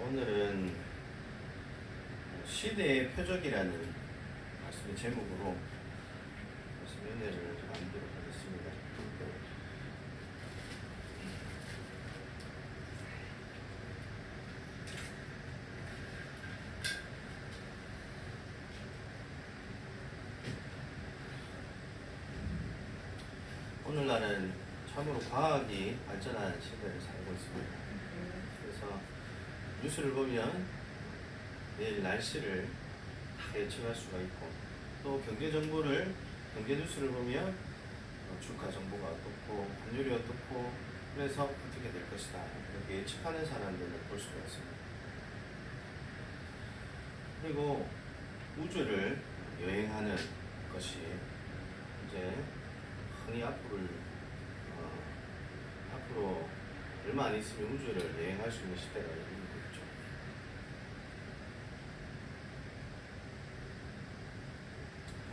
오늘은 시대의 표적이라는 말씀의 제목으로 말씀 연회를 나누도록 하겠습니다. 오늘날은 참으로 과학이 발전한 시대를 살고 있습니다. 그래서 뉴스를 보면 내일 날씨를 다 예측할 수가 있고, 또 경제 정보를, 경제 뉴스를 보면 주가 정보가 어떻고 환율이 어떻고, 그래서 어떻게 될 것이다 이렇게 예측하는 사람들을 볼 수가 있습니다. 그리고 우주를 여행하는 것이 이제 흔히 앞으로 얼마 안 있으면 우주를 여행할 수 있는 시대가 이르겠죠.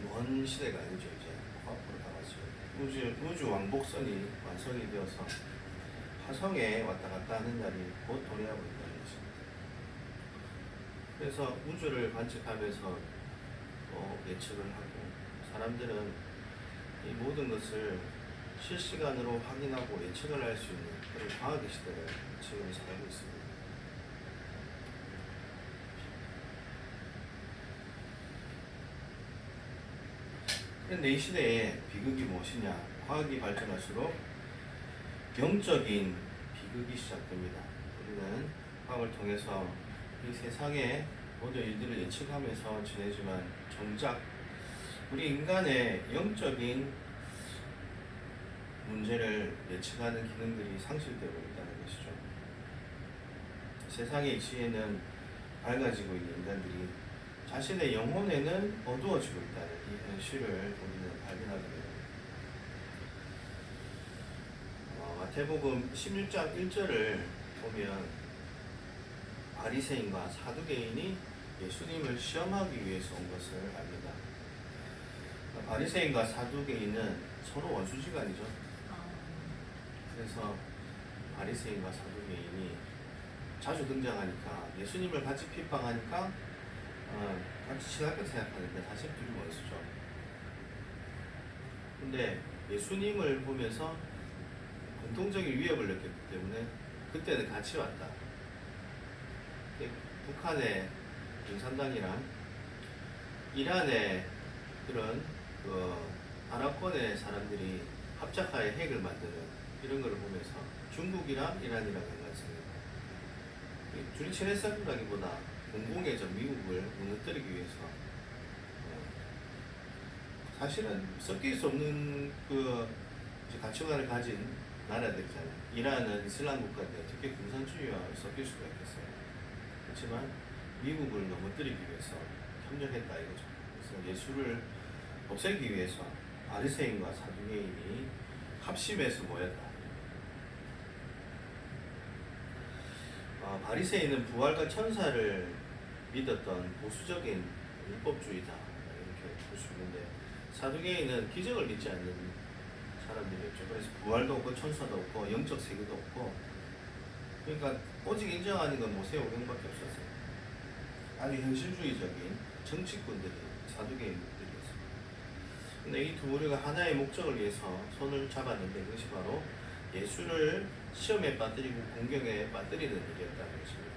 먼 시대가 아니죠. 이제 앞으로 다가죠. 우주 왕복선이 완성이 되어서 화성에 왔다 갔다 하는 날이 곧 도래하고 있다는 것입니다. 그래서 우주를 관측하면서 또 예측을 하고, 사람들은 이 모든 것을 실시간으로 확인하고 예측을 할 수 있는 그런 과학의 시대를 지금 살고 있습니다. 그런데 이 시대에 비극이 무엇이냐? 과학이 발전할수록 영적인 비극이 시작됩니다. 우리는 과학을 통해서 이 세상의 모든 일들을 예측하면서 지내지만, 정작 우리 인간의 영적인 문제를 예측하는 기능들이 상실되고 있다는 것이죠. 세상의 이치에는 밝아지고 있는 인간들이 자신의 영혼에는 어두워지고 있다는 이 현실을 우리는 발견하게 됩니다. 마태복음 16장 1절을 보면 바리새인과 사두개인이 예수님을 시험하기 위해서 온 것을 압니다. 바리새인과 사두개인은 서로 원수지간이죠. 그래서 바리새인과 사두개인이 자주 등장하니까, 예수님을 같이 핍박하니까 같이 친하게 생각하는데 사실 둘이 원수죠. 근데 예수님을 보면서 공통적인 위협을 느꼈기 때문에 그때는 같이 왔다. 북한의 공산당이랑 이란의 그런 아랍권의 사람들이 합작하에 핵을 만드는 이런 걸 보면서 중국이랑 이란이랑 연관성입니다. 둘이 친했었다기보다 공공의적 미국을 무너뜨리기 위해서 사실은 섞일 수 없는 가치관을 가진 나라들이잖아요. 이란은 이슬람 국가인데 어떻게 공산주의와 섞일 수가 있겠어요. 그렇지만 미국을 넘어뜨리기 위해서 협력했다 이거죠. 그래서 예수를 없애기 위해서 바리새인과 사두개인이 합심해서 모였다. 바리새인은 부활과 천사를 믿었던 보수적인 율법주의다 이렇게 볼 수 있는데, 사두개인은 기적을 믿지 않는 사람들이었죠. 그래서 부활도 없고 천사도 없고 영적 세계도 없고, 그러니까 오직 인정하는 건 모세오경밖에 없었어요. 아주 현실주의적인 정치꾼들이 사두개인들이었어요. 근데 이 두 무리가 하나의 목적을 위해서 손을 잡았는데, 그것이 바로 예수를 시험에 빠뜨리고 공경에 빠뜨리는 일이었다는 것입니다.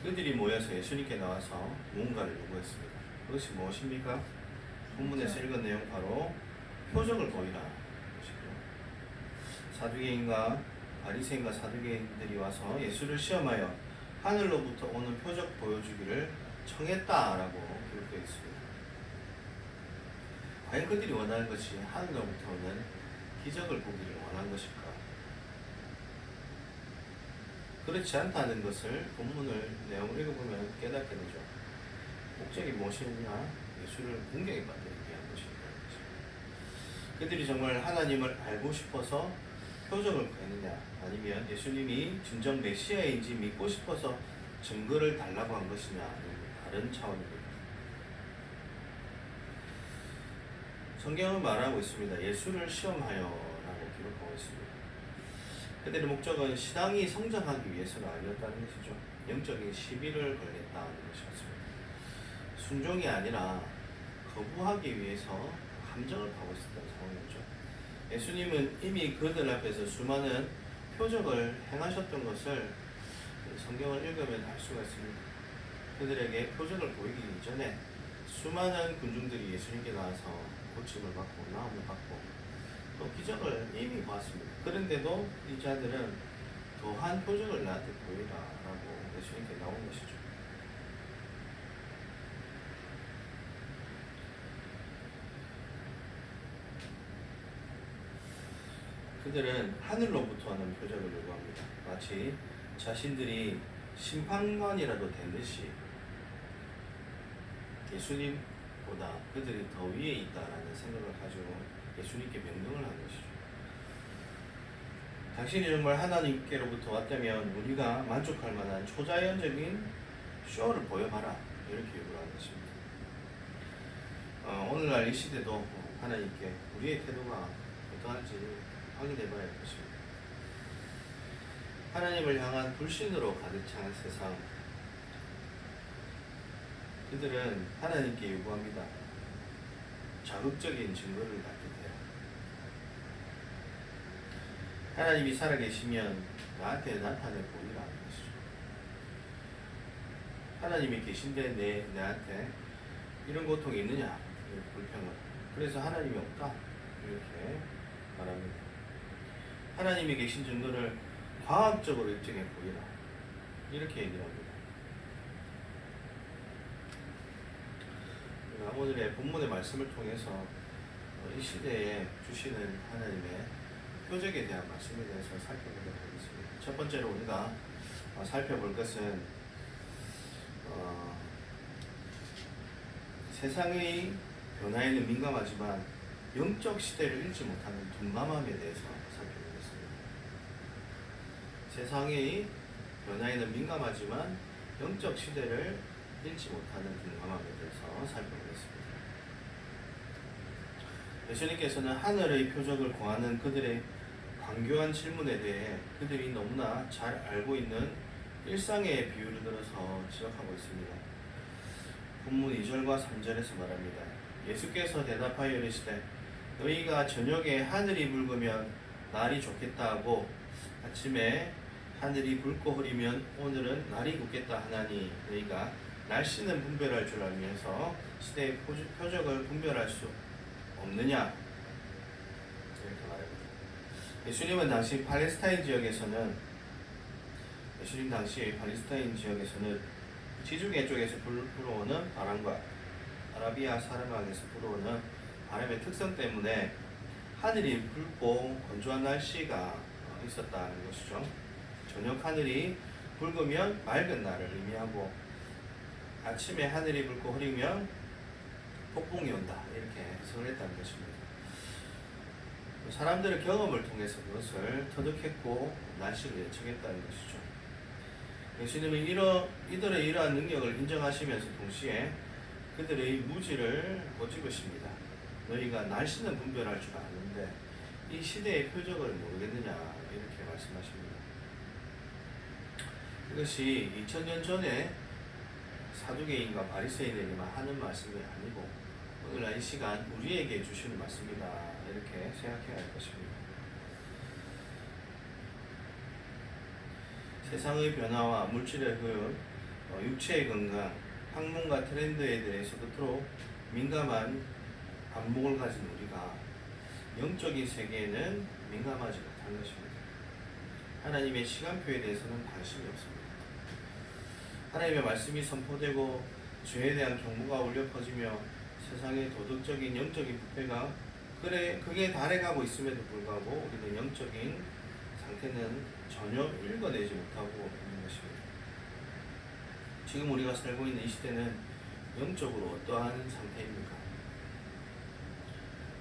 그들이 모여서 예수님께 나와서 무언가를 요구했습니다. 그것이 무엇입니까? 본문에서 읽은 내용 바로 표적을 보이라 것이고요. 사두개인과 바리새인과 사두개인들이 와서 예수를 시험하여 하늘로부터 오는 표적 보여주기를 청했다라고 기록되어 있습니다. 과연 그들이 원하는 것이 하늘로부터 오는 기적을 보기를 원한 것일까? 그렇지 않다는 것을 본문을 내용을 읽어보면 깨닫게 되죠. 목적이 무엇이냐? 예수를 공경에 빠뜨리게 한 것입니다. 그들이 정말 하나님을 알고 싶어서 표적을 구했느냐, 아니면 예수님이 진정 메시아인지 믿고 싶어서 증거를 달라고 한 것이냐, 아니면 다른 차원입니다. 성경은 말하고 있습니다. 예수를 시험하여 라고 기록하고 있습니다. 그들의 목적은 신앙이 성장하기 위해서가 아니었다는 것이죠. 영적인 시비를 걸겠다는 것이었습니다. 순종이 아니라 거부하기 위해서 함정을 파고 있었던 상황이었죠. 예수님은 이미 그들 앞에서 수많은 표적을 행하셨던 것을 성경을 읽으면 알 수가 있습니다. 그들에게 표적을 보이기 이전에 수많은 군중들이 예수님께 나와서 고침을 받고 나음을 받고 또 기적을 이미 보았습니다. 그런데도 이 자들은 더한 표적을 나한테 보이라 라고 예수님께 나온 것이죠. 그들은 하늘로부터 하는 표적을 요구합니다. 마치 자신들이 심판관이라도 된 듯이 예수님보다 그들이 더 위에 있다라는 생각을 가지고 예수님께 명령을 한 것이죠. 당신이 정말 하나님께로부터 왔다면 우리가 만족할 만한 초자연적인 쇼를 보여봐라, 이렇게 요구하는 것입니다. 오늘날 이 시대도 하나님께 우리의 태도가 어떠한지 확인해봐야 할 것입니다. 하나님을 향한 불신으로 가득 찬 세상, 그들은 하나님께 요구합니다. 자극적인 증거를 갖게 돼요. 하나님이 살아계시면 나한테 나타내 보이라는 것이죠. 하나님이 계신데 내한테 이런 고통이 있느냐, 불평을. 그래서 하나님이 없다, 이렇게 말합니다. 하나님이 계신 증거를 과학적으로 입증해 보이라, 이렇게 얘기를 합니다. 오늘의 본문의 말씀을 통해서 이 시대에 주시는 하나님의 표적에 대한 말씀에 대해서 살펴보도록 하겠습니다. 첫 번째로 우리가 살펴볼 것은 세상의 변화에는 민감하지만 영적 시대를 읽지 못하는 둔감함에 대해서 살펴보겠습니다. 세상의 변화에는 민감하지만 영적 시대를 읽지 못하는 둔감함에 대해서 살펴보겠습니다. 예수님께서는 하늘의 표적을 구하는 그들의 간교한 질문에 대해 그들이 너무나 잘 알고 있는 일상의 비유를 들어서 지적하고 있습니다. 본문 2절과 3절에서 말합니다. 예수께서 대답하여 이르시되 너희가 저녁에 하늘이 붉으면 날이 좋겠다 하고 아침에 하늘이 붉고 흐리면 오늘은 날이 굳겠다 하나니 너희가 날씨는 분별할 줄 알면서 시대의 표적을 분별할 수 없느냐, 이렇게 말합니다. 예수님은 당시 팔레스타인 지역에서는 지중해 쪽에서 불어오는 바람과 아라비아 사르막에서 불어오는 바람의 특성 때문에 하늘이 붉고 건조한 날씨가 있었다는 것이죠. 저녁 하늘이 붉으면 맑은 날을 의미하고 아침에 하늘이 붉고 흐리면 폭풍이 온다, 이렇게 해석을 했다는 것입니다. 사람들의 경험을 통해서 그것을 터득했고 날씨를 예측했다는 것이죠. 예수님은 이들의 이러한 능력을 인정하시면서 동시에 그들의 무지를 꼬집으십니다. 너희가 날씨는 분별할 줄 아는데 이 시대의 표적을 모르겠느냐, 이렇게 말씀하십니다. 이것이 2000년 전에 사두개인과 바리새인에게만 하는 말씀이 아니고 오늘날 이 시간 우리에게 주시는 말씀이다, 이렇게 생각해야 할 것입니다. 세상의 변화와 물질의 흐름, 육체의 건강, 학문과 트렌드에 대해서 그토록 민감한 안목을 가진 우리가 영적인 세계에는 민감하지 못한 것입니다. 하나님의 시간표에 대해서는 관심이 없습니다. 하나님의 말씀이 선포되고 죄에 대한 경고가 울려 퍼지며 세상의 도덕적인 영적인 부패가 그게 달해가고 있음에도 불구하고 우리는 영적인 상태는 전혀 읽어내지 못하고 있는 것입니다. 지금 우리가 살고 있는 이 시대는 영적으로 어떠한 상태입니까?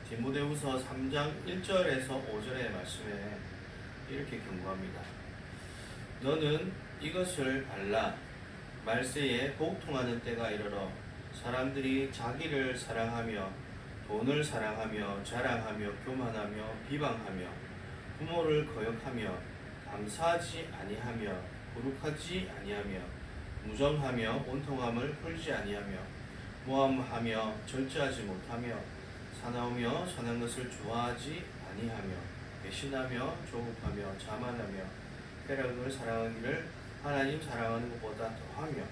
디모데후서 3장 1절에서 5절의 말씀에 이렇게 경고합니다. 너는 이것을 알라. 말세에 복통하는 때가 이르러 사람들이 자기를 사랑하며 돈을 사랑하며 자랑하며 교만하며 비방하며 부모를 거역하며 감사하지 아니하며 거룩하지 아니하며 무정하며 온통함을 풀지 아니하며 모함하며 절제하지 못하며 사나우며 선한 것을 좋아하지 아니하며 배신하며 조급하며 자만하며 쾌락을 사랑하기를 하나님 사랑하는 것보다 더하며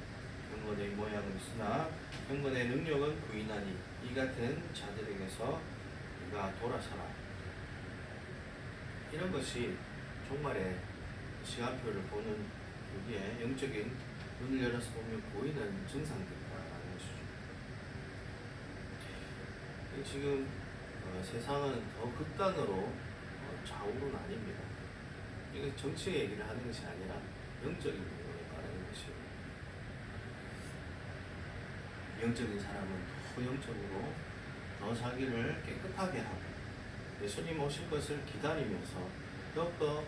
경건의 모양은 있으나 경건의 능력은 부인하니 이 같은 자들에게서 네가 돌아서라. 이런 것이 종말의 시간표를 보는 여기에 영적인 눈을 열어서 보면 보이는 증상들이라는 것이죠. 지금 세상은 더 극단으로 좌우로 나뉩니다. 이게 정치 얘기를 하는 것이 아니라 영적인 부분에 말하는 것이에요. 영적인 사람은 더 영적으로 더 자기를 깨끗하게 하고 예수님 오실 것을 기다리면서 더욱더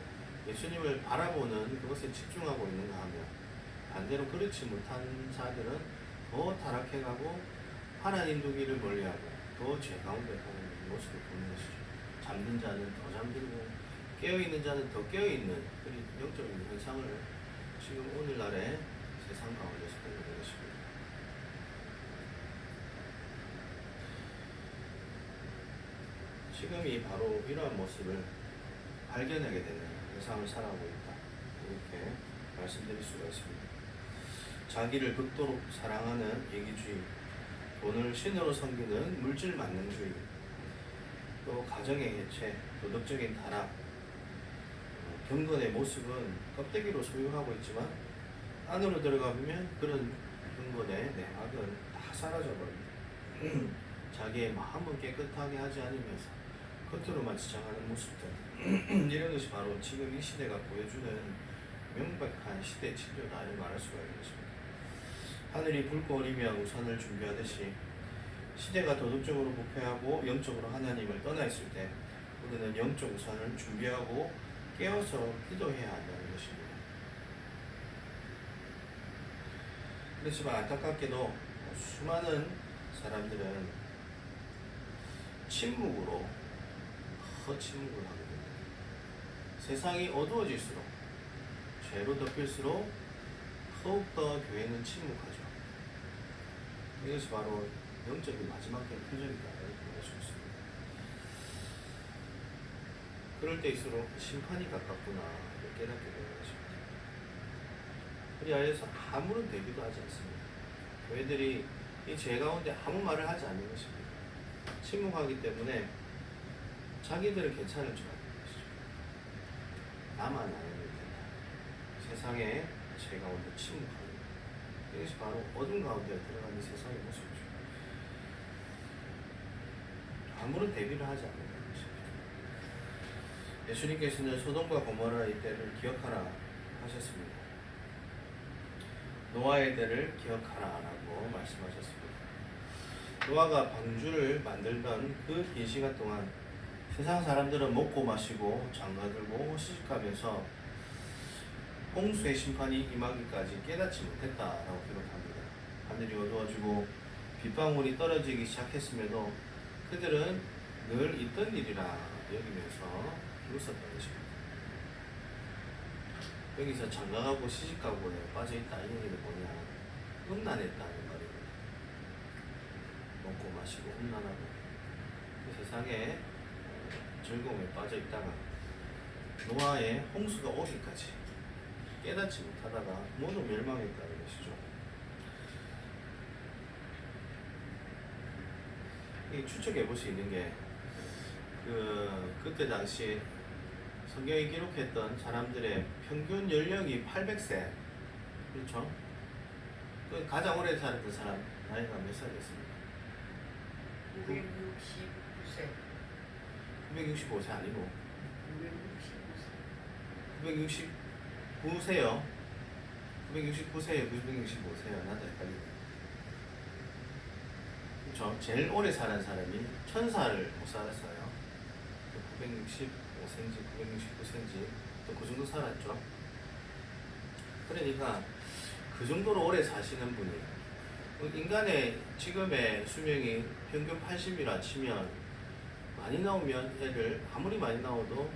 예수님을 바라보는 그것에 집중하고 있는가 하면 반대로 그렇지 못한 자들은 더 타락해가고 하나님 두기를 멀리하고 더 죄 가운데 가는 모습을 보는 것이죠. 잠든 자는 더 잠들고 깨어있는 자는 더 깨어있는 그런 영적인 현상을 지금 오늘날의 세상 가운데서 보게 되는 것입니다. 지금이 바로 이러한 모습을 발견하게 되는 세상을 살아가고 있다. 이렇게 말씀드릴 수가 있습니다. 자기를 극도로 사랑하는 이기주의, 돈을 신으로 섬기는 물질 만능주의, 또 가정의 해체, 도덕적인 타락, 경건의 모습은 껍데기로 소유하고 있지만 안으로 들어가 보면 그런 경건의 내막은 다 사라져버립니다. 자기의 마음은 깨끗하게 하지 않으면서 겉으로만 지장하는 모습들 이런 것이 바로 지금 이 시대가 보여주는 명백한 시대 진료다 이렇게 말할 수가 있는 것입니다. 하늘이 붉고 어리며 우산을 준비하듯이 시대가 도덕적으로 부패하고 영적으로 하나님을 떠나 있을 때 우리는 영적 우산을 준비하고 깨어서 기도해야 한다는 것입니다. 그렇지만 안타깝게도 수많은 사람들은 침묵으로 침묵을 하게 됩니다. 세상이 어두워질수록 죄로 덮일수록 더욱더 교회는 침묵하죠. 이것이 바로 영적인 마지막 때 표적이다 이렇게 볼 수 있습니다. 그럴 때일수록 심판이 가깝구나 깨닫게 되는 것입니다. 그리하여서 아무런 대비도 하지 않습니다. 교회들이 이 죄 가운데 아무 말을 하지 않는 것입니다. 침묵하기 때문에 자기들은 괜찮을 줄 아는 것이죠. 나만 안 하면 된다. 세상에 죄 가운데 침묵하는 이것이 바로 어둠 가운데 들어가는 세상의 모습이죠. 아무런 대비를 하지 않는 것입니다. 예수님께서는 소돔과 고모라의 때를 기억하라 하셨습니다. 노아의 때를 기억하라라고 말씀하셨습니다. 노아가 방주를 만들던 그 긴 시간 동안 세상 사람들은 먹고 마시고 장가들고 시집가면서 홍수의 심판이 임하기까지 깨닫지 못했다라고 기록합니다. 하늘이 어두워지고 빗방울이 떨어지기 시작했음에도 그들은 늘 있던 일이라 여기면서 비웃었던 것입니다. 여기서 장가가고 시집가고에 빠져있다 이 얘기는 뭐냐? 음란했다는 말이거든요. 먹고 마시고 음란하고 그 세상에 즐거움에 빠져있다가 노아의 홍수가 오기까지 깨닫지 못하다가 모두 멸망했다는 것이죠. 이 추측해 볼 수 있는 게 그때 당시 성경이 기록했던 사람들의 평균 연령이 800세, 그렇죠? 그 가장 오래 살았던 사람 나이가 몇 살이었습니까? 969세. 965세 아니고 969세. 969세요. 969세요. 965세요. 나도 헷갈리네. 그렇죠? 제일 오래 사는 사람이 1000살을 못 살았어요. 965세인지 969세인지 또 그 정도 살았죠. 그러니까 그 정도로 오래 사시는 분이 인간의 지금의 수명이 평균 80이라 치면 많이 나오면 애를 아무리 많이 나와도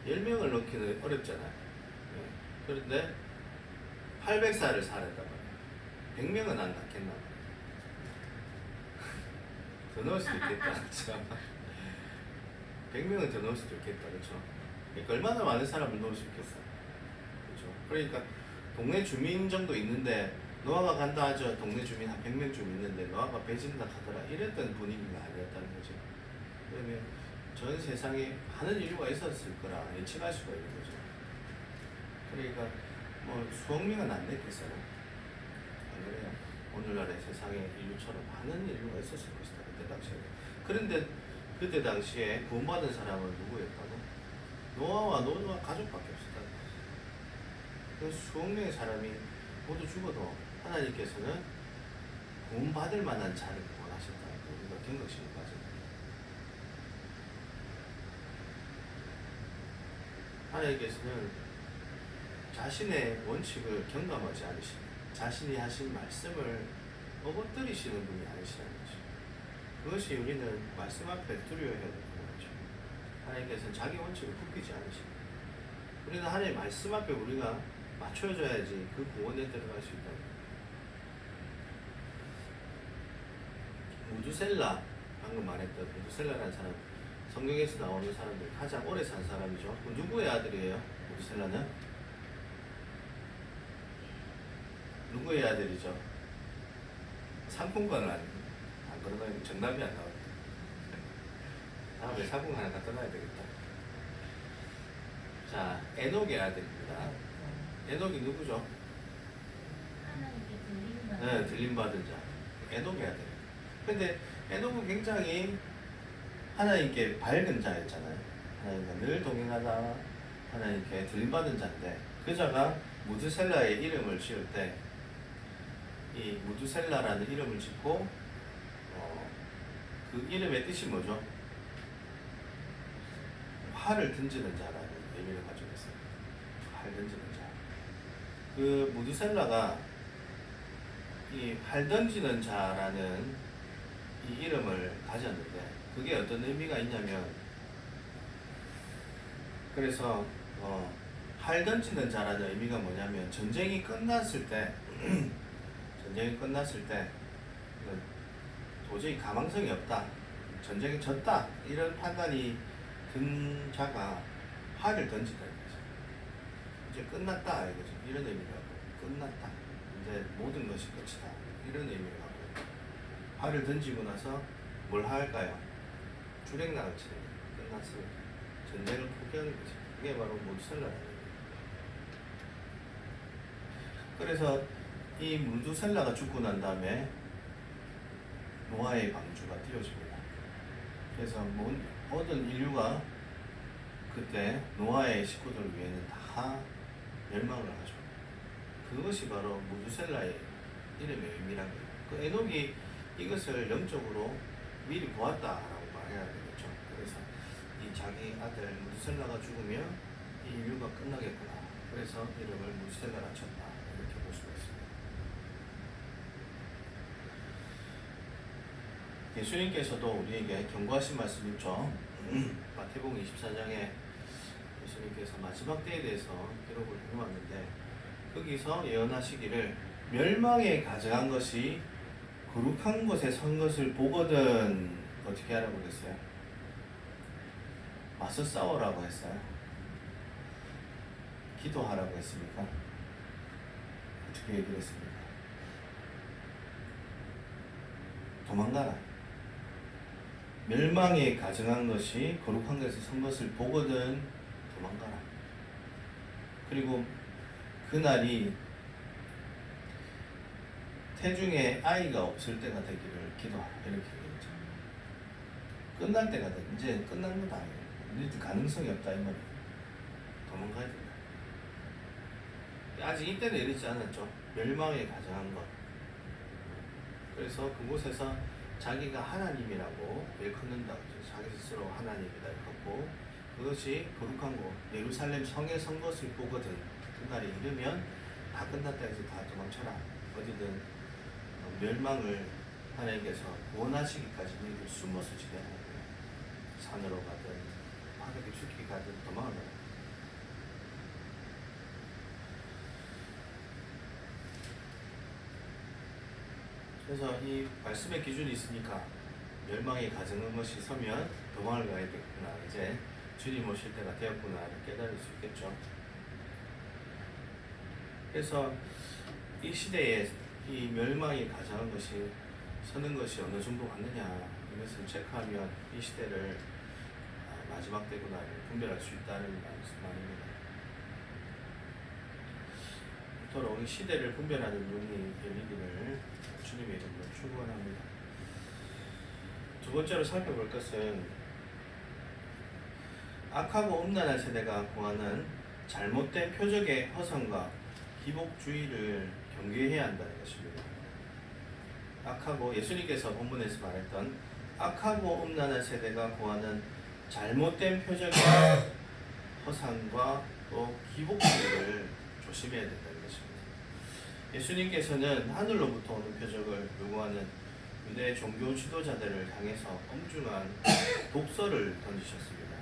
10명을 넣기는 어렵잖아요. 그런데 800살을 살았단 말이야. 100명은 안 낳겠나 말이야. 더 넣을 수도 있겠다. 그렇죠? 100명은 더 넣을 수도 있겠다. 그렇죠? 그러니까 얼마나 많은 사람을 넣을 수 있겠어. 그렇죠? 그러니까 동네 주민 정도 있는데 노아가 간다 하죠. 동네 주민 한 100명쯤 있는데 노아가 배진다 하더라. 이랬던 분위기가 아니었다는 거죠. 그러면 전 세상에 많은 인류가 있었을 거라 예측할 수가 있는 거죠. 그러니까 뭐 수억 명은 안 됐겠어요. 안 그래요? 오늘날의 세상에 인류처럼 많은 인류가 있었을 것이다. 그때 당시에. 그런데 그때 당시에 구원받은 사람은 누구였다고? 노아와 노아 가족밖에 없었다. 그 수억 명의 사람이 모두 죽어도 하나님께서는 구원받을 만한 자를 구원하셨다고 우리가 경각심을 가져요. 하나님께서는 자신의 원칙을 경감하지 않으시고 자신이 하신 말씀을 어거뜨리시는 분이 아니시라는 거죠. 그것이 우리는 말씀 앞에 두려워해야 되는 거죠. 하나님께서는 자기 원칙을 굽히지 않으시고 우리는 하나님의 말씀 앞에 우리가 맞춰줘야지 그 구원에 들어갈 수 있다. 무두셀라, 방금 말했던 무두셀라라는 사람, 성경에서 나오는 사람들 가장 오래 산 사람이죠. 누구의 아들이에요? 무두셀라는? 누구의 아들이죠? 상품권을 안 그러면 정답이 안 나오겠다. 다음에 상품 하나 갖다 놔야 되겠다. 자, 에녹의 아들입니다. 에녹이 누구죠? 네, 들림받은 자. 에녹의 아들. 근데 에녹은 굉장히 하나님께 밝은 자였잖아요. 하나님과 늘 동행하다 하나님께 들림받은 자인데 그 자가 무드셀라의 이름을 지을 때 이 무드셀라라는 이름을 짓고 그 이름의 뜻이 뭐죠? 활을 던지는 자라는 의미를 가지고 있어요. 활 던지는 자. 그 무드셀라가 이 활 던지는 자라는 이 이름을 가졌는데 그게 어떤 의미가 있냐면 그래서 활 던지는 자라는 의미가 뭐냐면 전쟁이 끝났을 때 도저히 가망성이 없다. 전쟁이 졌다. 이런 판단이 든 자가 활을 던지다. 이제 끝났다. 이거죠. 이런 의미라고. 끝났다. 이제 모든 것이 끝이다. 이런 의미를 갖고 활을 던지고 나서 뭘 할까요? 주랭랑을 치는 거예요. 끝났습니다. 전쟁을 포기하는 거죠. 그게 바로 무두셀라라는 거예요. 그래서 이 무두셀라가 죽고 난 다음에 노아의 방주가 띄워집니다. 그래서 모든 인류가 그때 노아의 식구들을 위해는 다 멸망을 하죠. 그것이 바로 무두셀라의 이름의 의미라고 해요. 그 에녹이 이것을 영적으로 미리 보았다라고 말해야 되겠죠. 그래서 이 자기 아들 무두셀라가 죽으면 이 인류가 끝나겠구나. 그래서 이름을 무두셀라라 쳤다. 이렇게 볼 수가 있습니다. 예수님께서도 우리에게 경고하신 말씀 있죠. 마태복음 24장에 예수님께서 마지막 때에 대해서 기록을 해놓았는데 거기서 예언하시기를 멸망에 가져간 것이 거룩한 곳에 선 것을 보거든 어떻게 하라고 그랬어요? 맞서 싸우라고 했어요? 기도하라고 했습니까? 어떻게 얘기를 했습니까? 도망가라. 멸망에 가증한 것이 거룩한 것에서 선 것을 보거든 도망가라. 그리고 그날이 태중에 아이가 없을 때가 되기를 기도하라. 이렇게 얘기했죠. 끝날 때가 돼. 이제 끝난 건 아니에요. 이제 가능성이 없다 이 말이에요. 도망가야 된다. 아직 이때는 이르지 않았죠. 멸망에 가증한 것. 그래서 그곳에서 자기가 하나님이라고 일컫는다고 자기 스스로 하나님이다 일컫고 그것이 거룩한 곳 예루살렘 성에 선 것을 보거든 그날이 이르면 다 끝났다 해서 다 도망쳐라. 어디든 멸망을 하나님께서 구원하시기까지 너희들 숨어서 지내야 하고요. 산으로 가든 바닥에 죽기 가든 도망을 가라. 그래서 이 말씀의 기준이 있으니까 멸망의 가정한 것이 서면 도망을 가야 되겠구나. 이제 주님 오실 때가 되었구나. 깨달을 수 있겠죠. 그래서 이 시대에 이 멸망이 가정한 것이 서는 것이 어느 정도 왔느냐 이것을 체크하면 이 시대를 마지막 때구나 분별할 수 있다는 말입니다. 그토록 이 시대를 분별하는 눈이 열리기를 주님의 이름으로 축원합니다. 두 번째로 살펴볼 것은 악하고 음란한 세대가 구하는 잘못된 표적의 허상과 기복주의를 경계해야 한다는 것입니다. 악하고 예수님께서 본문에서 말했던 악하고 음란한 세대가 구하는 잘못된 표적의 허상과 또 기복주의를 조심해야 된다는 것입니다. 예수님께서는 하늘로부터 오는 표적을 요구하는 유대 종교 지도자들을 향해서 엄중한 독서를 던지셨습니다.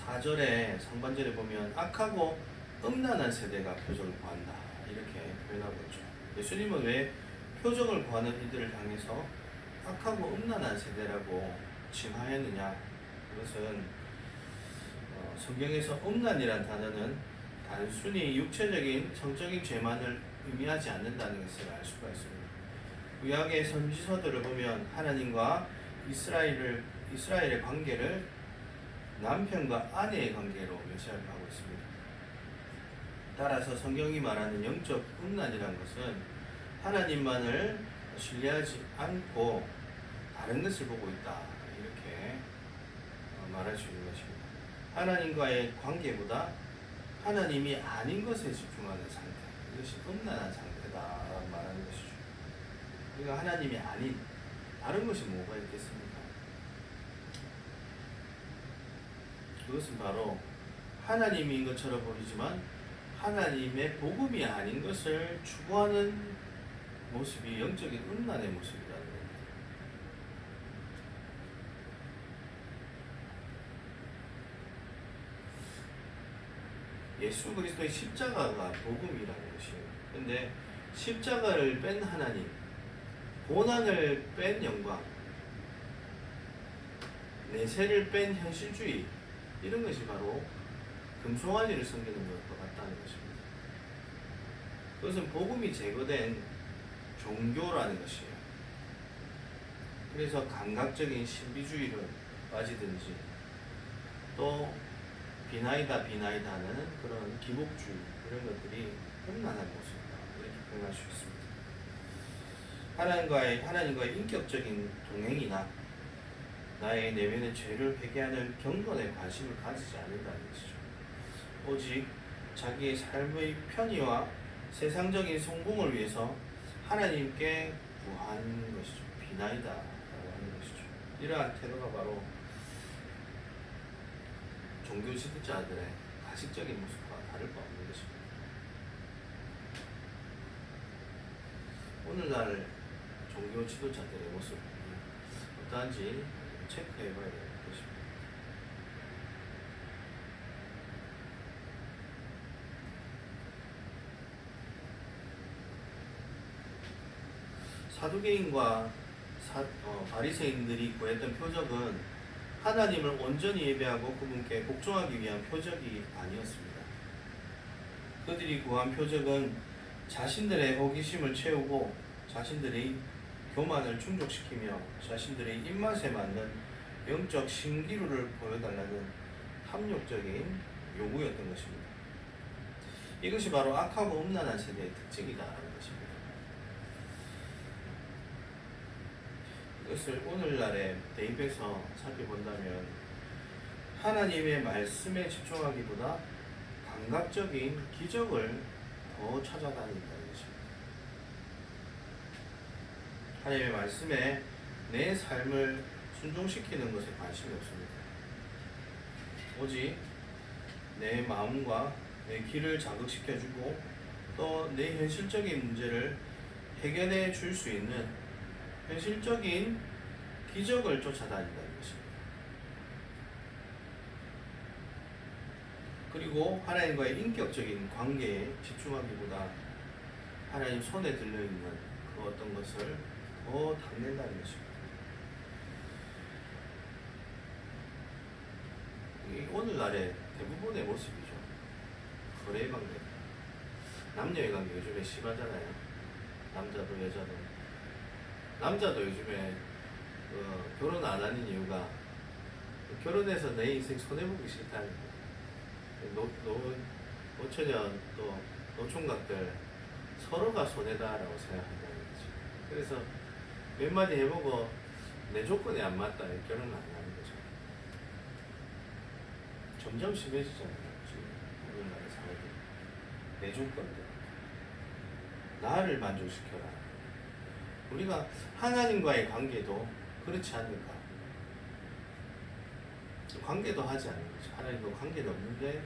4절에 상반절에 보면 악하고 음란한 세대가 표적을 구한다 이렇게 표현하고 있죠. 예수님은 왜 표적을 구하는 이들을 향해서 악하고 음란한 세대라고 칭하였느냐? 그것은 성경에서 음란이란 단어는 단순히 육체적인 성적인 죄만을 의미하지 않는다는 것을 알 수가 있습니다. 구약의 선지서들을 보면 하나님과 이스라엘의 관계를 남편과 아내의 관계로 묘사하고 있습니다. 따라서 성경이 말하는 영적 음란이라는 것은 하나님만을 신뢰하지 않고 다른 것을 보고 있다 이렇게 말할 수 있는 것입니다. 하나님과의 관계보다 하나님이 아닌 것에 집중하는 상태, 이것이 음란한 상태다라고 말하는 것이죠. 그러니까 하나님이 아닌 다른 것이 뭐가 있겠습니까? 그것은 바로 하나님인 것처럼 보이지만 하나님의 복음이 아닌 것을 추구하는 모습이 영적인 음란의 모습이라는 겁니다. 예수 그리스도의 십자가가 복음이라는 것이에요. 근데 십자가를 뺀 하나님, 고난을 뺀 영광, 내세를 뺀 현실주의, 이런 것이 바로 금송아지를 섬기는 것과 같다는 것입니다. 그것은 복음이 제거된 종교라는 것이에요. 그래서 감각적인 신비주의를 빠지든지 또 비나이다 하는 그런 기복주의 이런 것들이 음란한 모습이다 이렇게 표현할 수 있습니다. 하나님과의 인격적인 동행이나 나의 내면의 죄를 회개하는 경건에 관심을 가지지 않는다는 것이죠. 오직 자기의 삶의 편의와 세상적인 성공을 위해서 하나님께 구하는 것이죠. 비나이다라고 하는 것이죠. 이러한 태도가 바로 종교 지도자들의 가식적인 모습과 다를 바 없는 것입니다. 오늘날 종교 지도자들의 모습이 어떠한지 체크해 봐야 될 것입니다. 사두개인과 바리새인들이 구했던 표적은 하나님을 온전히 예배하고 그분께 복종하기 위한 표적이 아니었습니다. 그들이 구한 표적은 자신들의 호기심을 채우고 자신들의 교만을 충족시키며 자신들의 입맛에 맞는 영적 신기루를 보여달라는 합력적인 요구였던 것입니다. 이것이 바로 악하고 음란한 세대의 특징이다라는 것입니다. 이것을 오늘날의 대입해서 살펴본다면 하나님의 말씀에 집중하기보다 감각적인 기적을 더 찾아다닌다는 것입니다. 하나님의 말씀에 내 삶을 순종시키는 것에 관심이 없습니다. 오직 내 마음과 내 귀를 자극시켜주고 또 내 현실적인 문제를 해결해 줄 수 있는 현실적인 기적을 쫓아다닌다는 것입니다. 그리고 하나님과의 인격적인 관계에 집중하기보다 하나님 손에 들려있는 또 어떤 것을 더 닦는다는 것입니다. 이 오늘날의 대부분의 모습이죠. 거래 관계, 남녀의 관계 요즘에 심하잖아요. 남자도 여자도. 남자도 요즘에 결혼 안 하는 이유가 결혼해서 내 인생 손해보기 싫다는 거예요. 노처녀 또 노총각들 서로가 손해다라고 생각한다는 거죠. 그래서 몇 마디 해보고 내 조건이 안 맞다 결혼을 안 하는 거죠. 점점 심해지잖아요. 지금 우리나라 사회들이. 내 조건들 나를 만족시켜라. 우리가 하나님과의 관계도 그렇지 않는가? 관계도 하지 않는 거죠. 하나님도 관계도 없는데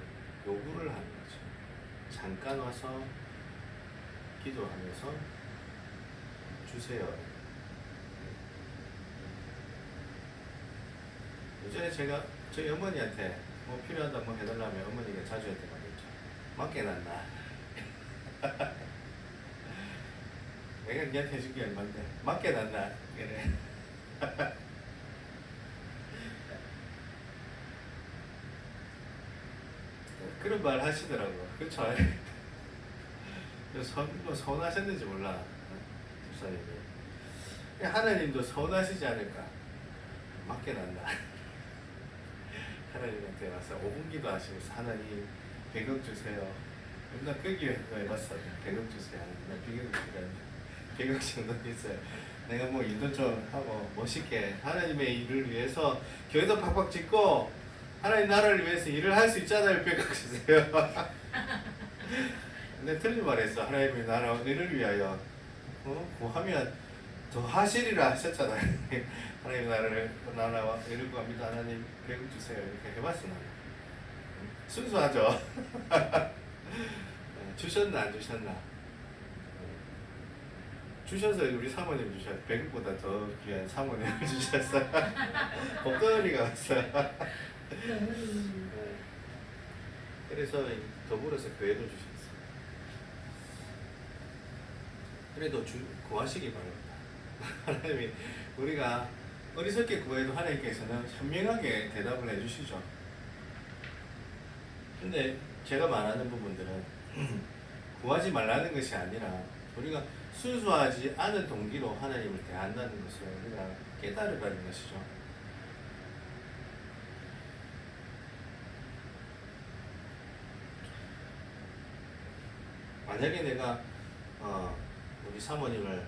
요구를 하는 거죠. 잠깐 와서 기도하면서 주세요. 예전에 제가 저희 어머니한테 뭐 필요하다 뭐 해달라면 어머니가 자주 했던 말이죠. 맞게 난다. 내가 니한테 해준 게 얼만데 맞게 난다. 그래. 그런 말 하시더라고. 그쵸? 뭐 서운하셨는지 몰라. 집사님이. 하나님도 서운하시지 않을까. 맞게 난다. 하나님한테 와서 5분 기도하시면서 하나님 100억 주세요. 맨날 그 기회도 해봤어. 100억 주세요. 나 100억 정도 있어요. 내가 뭐 일도 좀 하고 멋있게 하나님의 일을 위해서 교회도 팍팍 짓고 하나님 나라를 위해서 일을 할 수 있잖아요. 100억 주세요. 근데 틀린 말했어. 하나님의 나라 일을 위하여 구하면 더 하시리라 하셨잖아요. 하나님 나라와 일을 구합니다. 하나님 100억 주세요. 이렇게 해봤어 나는. 순수하죠. 주셨나 안 주셨나? 주셔서 우리 사모님 주셨어. 100억보다 더 귀한 사모님을 주셨어. 복덩어리가 왔어. 그래서 더불어서 교회도 주셨어. 그래도 구하시기 바랍니다. 하나님이 우리가 어리석게 구해도 하나님께서는 현명하게 대답을 해주시죠. 근데 제가 말하는 부분들은 구하지 말라는 것이 아니라 우리가 순수하지 않은 동기로 하나님을 대한다는 것을 우리가 깨달으라는 것이죠. 만약에 내가 우리 사모님을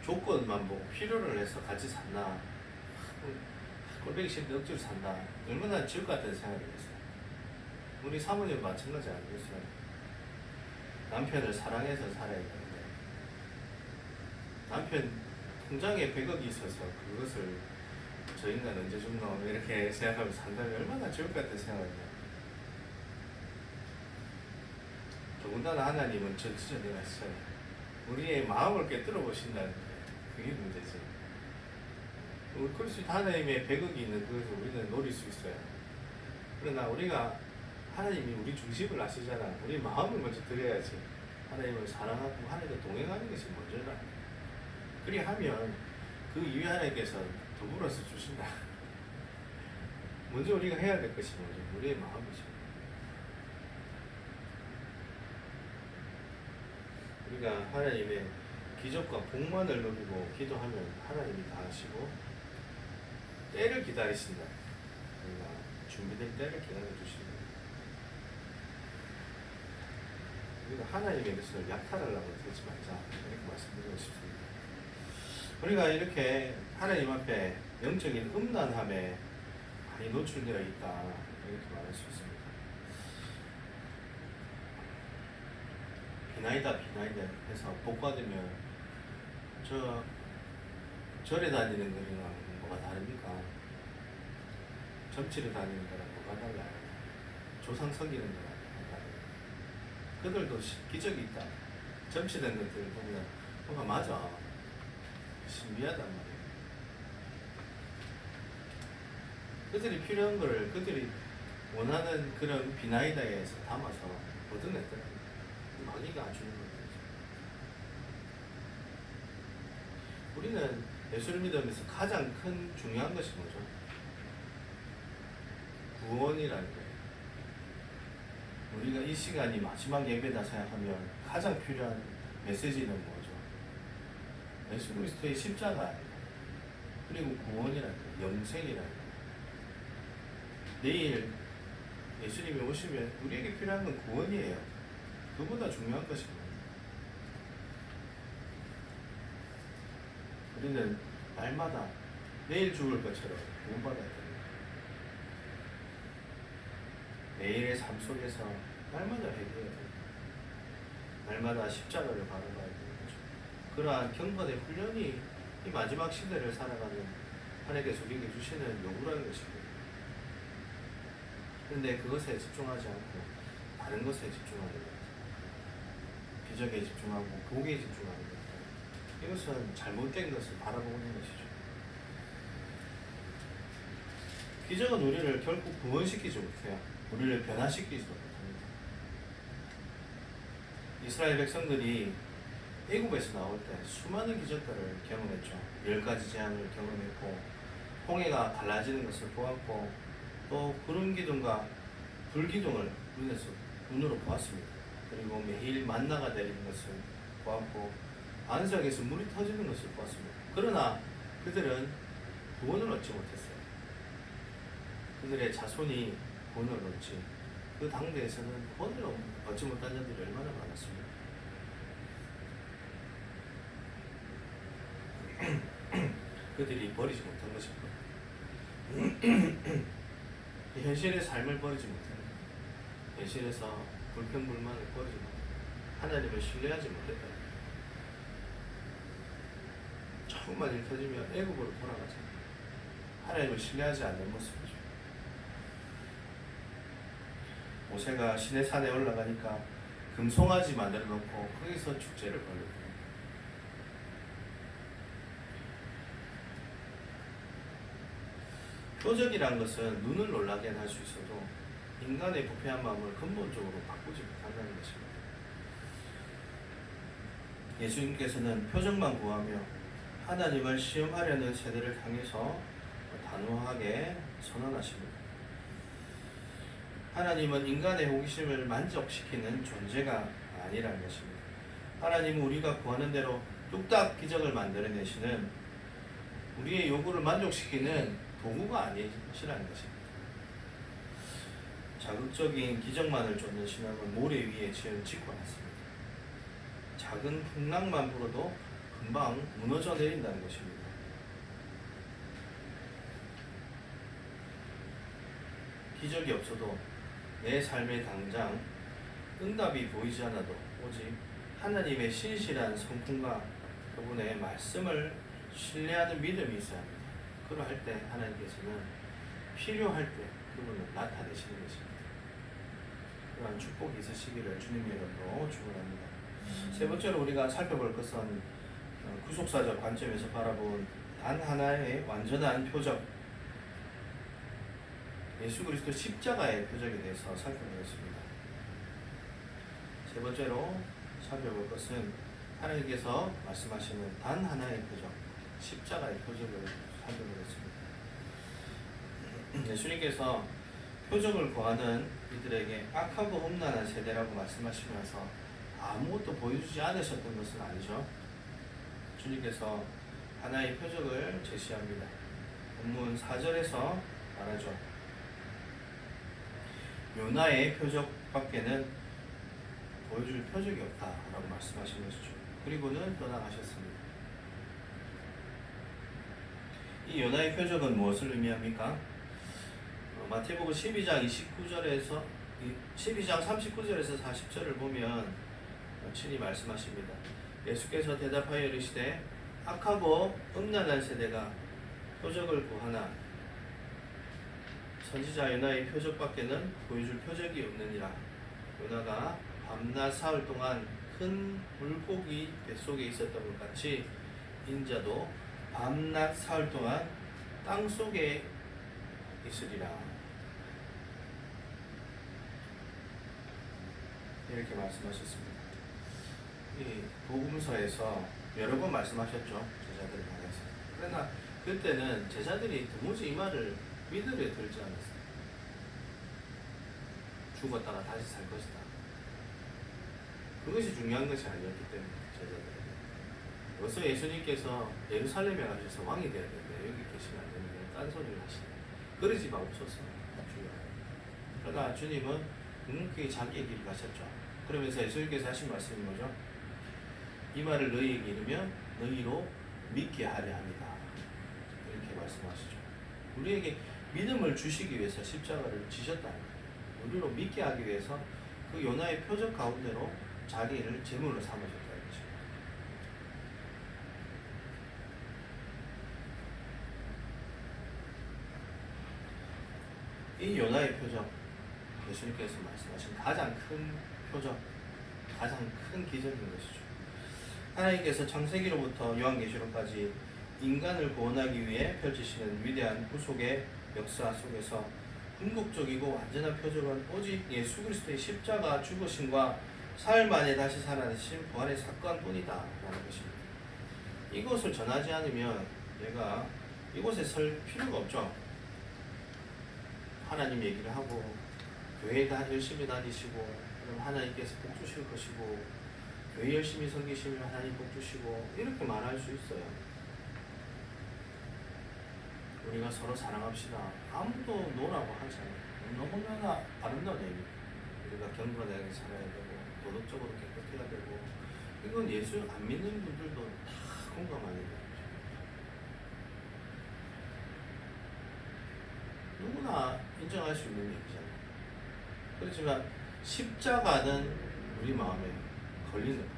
조건만 보고 필요를 해서 같이 산다. 꼴보기 싫은데 억지로 산다. 얼마나 지옥 같은 생각이겠어요. 우리 사모님 마찬가지 아니겠어요. 남편을 사랑해서 살아야 되는데 남편 통장에 100억이 있어서 그것을 저 인간 언제 죽노 이렇게 생각하면서 산다면 얼마나 지옥 같은 생각이냐. 더군다나 하나님은 전지전능하시잖아요. 우리의 마음을 깨뜨려 보신다는 게 그게 문제지. 그럴 수 있다. 하나님의 100억이 있는 그것을 우리는 노릴 수 있어요. 그러나 우리가 하나님이 우리 중심을 아시잖아. 우리 마음을 먼저 드려야지. 하나님을 사랑하고 하나님과 동행하는 것이 먼저라. 그리하면 그 이후에 하나님께서 더불어서 주신다. 먼저 우리가 해야 될 것이 먼저 우리의 마음이죠. 우리가 하나님의 기적과 복만을 누리고 기도하면 하나님이 다 하시고 때를 기다리신다. 우리가 준비된 때를 기다려주시고 우리가 하나님의 것을 약탈하려고 들지 말자 이렇게 말씀드리고 싶습니다. 우리가 이렇게 하나님 앞에 영적인 음란함에 많이 노출되어 있다 이렇게 말할 수 있습니다. 비나이다 해서 복 받으면 절에 다니는 거랑 뭐가 다릅니까? 점치러 다니는 거랑 뭐가 달라요? 조상 섬기는 거랑 뭐가 달라요? 그들도 기적이 있다. 점치된 것들을 보면 뭔가 맞아. 신비하단 말이에요. 그들이 필요한 걸 그들이 원하는 그런 비나이다에서 담아서 얻어냈더라고요. 마귀가 주는 것들이죠. 우리는 예수를 믿으면서 가장 큰 중요한 것이 뭐죠? 구원이라는 거예요. 우리가 이 시간이 마지막 예배다 생각하면 가장 필요한 메시지는 뭐죠? 예수 그리스도의 십자가 그리고 구원이라는 거예요. 영생이라는 거예요. 내일 예수님이 오시면 우리에게 필요한 건 구원이에요. 그보다 중요한 것이 뭐예요? 우리는 날마다 내일 죽을 것처럼 구원받아야 됩니다. 매일의 삶 속에서 날마다 회개해야 됩니다. 날마다 십자가를 바라봐야 되는 거죠. 그러한 경건의 훈련이 이 마지막 시대를 살아가는 하나님께서 우리에게 주시는 요구라는 것입니다. 그런데 그것에 집중하지 않고 다른 것에 집중하는 것, 기적에 집중하고 복에 집중하는 것, 이것은 잘못된 것을 바라보고 있는 것이죠. 기적은 우리를 결국 구원시키지 못해요. 우리를 변화시키지도 못합니다. 이스라엘 백성들이 애굽에서 나올 때 수많은 기적들을 경험했죠. 10가지 재앙을 경험했고 홍해가 갈라지는 것을 보았고 또 구름 기둥과 불 기둥을 눈으로 보았습니다. 그리고 매일 만나가 내리는 것을 보았고 안석에서 물이 터지는 것을 보았습니다. 그러나 그들은 구원을 얻지 못했어요. 그들의 자손이 구원을 얻지 그 당대에서는 구원을 얻지 못한 자들이 얼마나 많았습니까? 그들이 버리지 못한 것입니다. 현실의 삶을 버리지 못했다. 현실에서 불평불만을 버리지 못했다. 하나님을 신뢰하지 못했다. 조금만 일 터지면 애굽으로 돌아가자. 하나님을 신뢰하지 않는 모습이죠. 모세가 시내산에 올라가니까 금송아지 만들어 놓고 거기서 축제를 벌였고 표적이란 것은 눈을 놀라게 할 수 있어도 인간의 부패한 마음을 근본적으로 바꾸지 못한다는 것입니다. 예수님께서는 표적만 구하며 하나님을 시험하려는 세대를 향해서 단호하게 선언하십니다. 하나님은 인간의 호기심을 만족시키는 존재가 아니라는 것입니다. 하나님은 우리가 구하는 대로 뚝딱 기적을 만들어내시는 우리의 요구를 만족시키는 도구가 아니시라는 것입니다. 자극적인 기적만을 쫓는 신앙은 모래 위에 지은 집과 같습니다. 작은 풍랑만 불어도 금방 무너져 내린다는 것입니다. 기적이 없어도 내 삶의 당장 응답이 보이지 않아도 오직 하나님의 신실한 성품과 그분의 말씀을 신뢰하는 믿음이 있어야 합니다. 그러할 때 하나님께서는 필요할 때 그분을 나타내시는 것입니다. 그러한 축복이 있으시기를 주님의 이름으로 축원합니다. 세 번째로 우리가 살펴볼 것은 구속사적 관점에서 바라본 단 하나의 완전한 표적, 예수 그리스도 십자가의 표적에 대해서 살펴보겠습니다. 세 번째로 살펴볼 것은 하나님께서 말씀하시는 단 하나의 표적, 십자가의 표적을 살펴보겠습니다. 예수님께서 표적을 구하는 이들에게 악하고 험난한 세대라고 말씀하시면서 아무것도 보여주지 않으셨던 것은 아니죠. 주님께서 하나의 표적을 제시합니다. 본문 4절에서 말하죠. 요나의 표적밖에는 보여줄 표적이 없다라고 말씀하신 것이죠. 그리고는 떠나가셨습니다. 이 요나의 표적은 무엇을 의미합니까? 마태복음 12장 39절에서 40절을 보면 친히 말씀하십니다. 예수께서 대답하여 이르시되 악하고 음란한 세대가 표적을 구하나 선지자 요나의 표적밖에는 보여줄 표적이 없느니라. 요나가 밤낮 사흘 동안 큰 물고기 뱃속에 있었던 것 같이 인자도 밤낮 사흘 동안 땅속에 있으리라. 이렇게 말씀하셨습니다. 이 복음서에서 여러 번 말씀하셨죠. 제자들을 향해서. 그러나 그때는 제자들이 도무지 이 말을 믿으려 들지 않았어요. 죽었다가 다시 살 것이다. 그것이 중요한 것이 아니었기 때문에 제자들에게. 벌써 예수님께서 예루살렘에 가셔서 왕이 되어야 되는데 여기 계시면 안 되는데 딴소리를 하시네. 그러지 마옵소서. 주여. 그러나 주님은 묵묵히 자기의 길을 가셨죠. 그러면서 예수님께서 하신 말씀이 뭐죠? 이 말을 너희에게 이르면 너희로 믿게 하려 합니다. 이렇게 말씀하시죠. 우리에게 믿음을 주시기 위해서 십자가를 지셨다는 거예요. 우리로 믿게 하기 위해서 그 요나의 표적 가운데로 자기를 제물로 삼으셨다는 것입니다. 이 요나의 표적, 예수님께서 말씀하신 가장 큰 표적, 가장 큰 기적인 것이죠. 하나님께서 창세기로부터 요한계시록까지 인간을 구원하기 위해 펼치시는 위대한 구속의 역사 속에서 궁극적이고 완전한 표적은 오직 예수 그리스도의 십자가 죽으심과 사흘 만에 다시 살아내신 부활의 사건뿐이다 라는 것입니다. 이것을 전하지 않으면 내가 이곳에 설 필요가 없죠. 하나님 얘기를 하고 교회 다 열심히 다니시고 그럼 하나님께서 복 주실 것이고 교회 열심히 섬기시면 하나님 복 주시고 이렇게 말할 수 있어요. 우리가 서로 사랑합시다. 아무도 노라고 하지 않아요. 너무나 아름다운 얘기입니다. 우리가 경건하게 살아야 되고 도덕적으로 깨끗해야 되고 이건 예수 안 믿는 분들도 다 공감하는 거죠. 누구나 인정할 수 있는 얘기잖아요. 그렇지만 십자가는 우리 마음에 걸리는 거예요.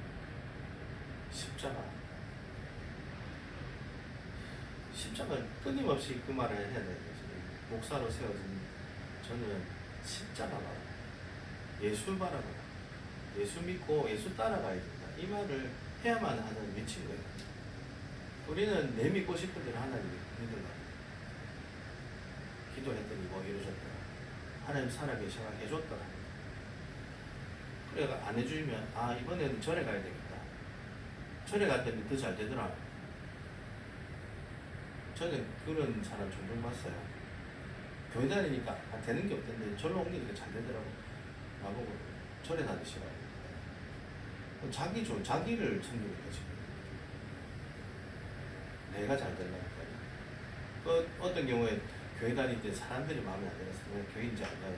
십자가를 끊임없이 그 말을 해야 되는 거죠. 목사로 세워진 저는 십자가가 예수 바라봐라. 예수 믿고 예수 따라가야 된다. 이 말을 해야만 하는 위치인 거예요. 우리는 내 믿고 싶은 대로 하나님 믿는 거예요. 기도했더니 뭐 이루셨더라. 하나님 살아계셔가 해줬더라. 그래 안 해주면 이번에는 절에 가야 되겠다. 절에 갔더니 더 잘 되더라. 저는 그런 사람 종종 봤어요. 교회 다니니까 되는 게 없던데 절로 옮기니까 잘 되더라고. 나보고 절에 다니시라고. 자기를 챙기는 거지. 내가 잘 되려니까요. 어떤 경우에 교회 다닐 때 사람들이 마음에 안 들어서 왜 교회인지 안 가요.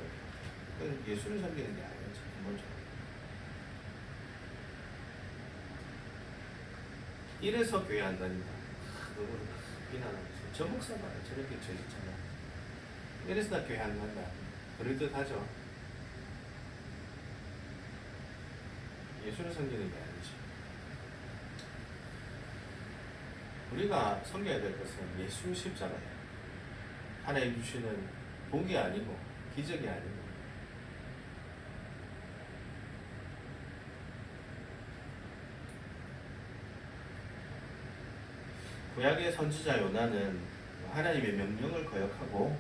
그건 예수를 섬기는 게 아니지, 근본적으로. 이래서 교회 안 다닌다. 너무 비난하면서 저 목사 봐요. 저렇게 죄짓잖아. 이래서 나 교회 안 간다. 그럴 듯 하죠. 예수를 섬기는 게 아니지. 우리가 섬겨야 될 것은 예수 십자가예요. 하나님 주시는 복이 아니고 기적이 아니고 구약의 선지자 요나는 하나님의 명령을 거역하고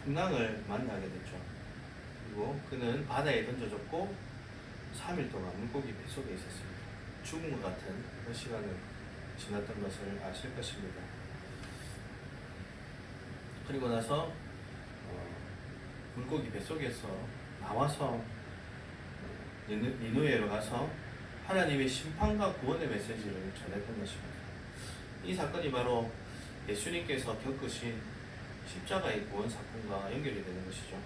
풍랑을 만나게 됐죠. 그리고 그는 바다에 던져졌고 3일 동안 물고기 뱃속에 있었습니다. 죽은 것 같은 그 시간을 지났던 것을 아실 것입니다. 그리고 나서 물고기 뱃속에서 나와서 니느웨로 가서 하나님의 심판과 구원의 메시지를 전했던 것입니다. 이 사건이 바로 예수님께서 겪으신 십자가의 구원 사건과 연결이 되는 것이죠.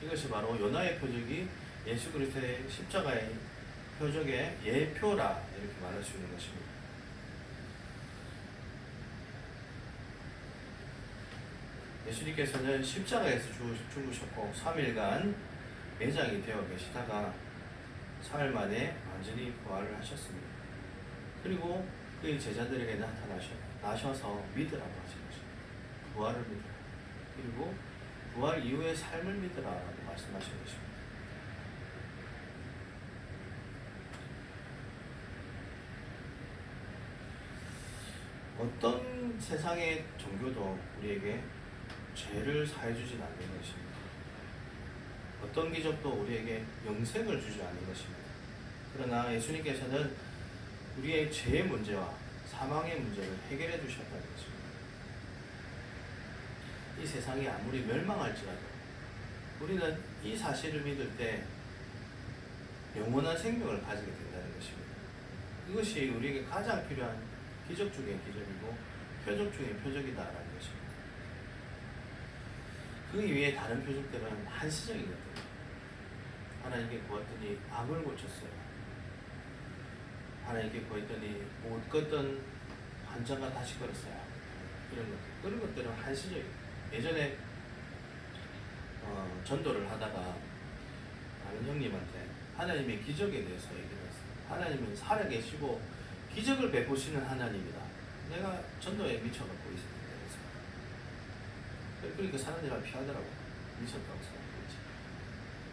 이것이 바로 요나의 표적이 예수 그리스도의 십자가의 표적의 예표라 이렇게 말할 수 있는 것입니다. 예수님께서는 십자가에서 죽으셨고 3일간 매장이 되어 계시다가 사흘 만에 완전히 부활을 하셨습니다. 그리고 그의 제자들에게 나셔서 믿으라고 하신 것입니다. 부활을 믿으라. 그리고 부활 이후의 삶을 믿으라라고 말씀하신 것입니다. 어떤 세상의 종교도 우리에게 죄를 사해주진 않는 것입니다. 어떤 기적도 우리에게 영생을 주지 않는 것입니다. 그러나 예수님께서는 우리의 죄의 문제와 사망의 문제를 해결해 주셨다는 것입니다. 이 세상이 아무리 멸망할지라도 우리는 이 사실을 믿을 때 영원한 생명을 가지게 된다는 것입니다. 이것이 우리에게 가장 필요한 기적 중의 기적이고 표적 중의 표적이다라는 것입니다. 그 이외에 다른 표적들은 한시적이거든요. 하나님께 구했더니 암을 고쳤어요. 하나님께 구했더니 못 걷던 환자가 다시 걸었어요. 이런 것들. 그런 것들은 한시적이에요. 예전에 전도를 하다가 아는 형님한테 하나님의 기적에 대해서 얘기를 했어요. 하나님은 살아계시고 기적을 베푸시는 하나님이다. 내가 전도에 미쳐갖고 있었는데 그래서 그러니까 사람들이 피하더라고. 미쳤다고 생각했지.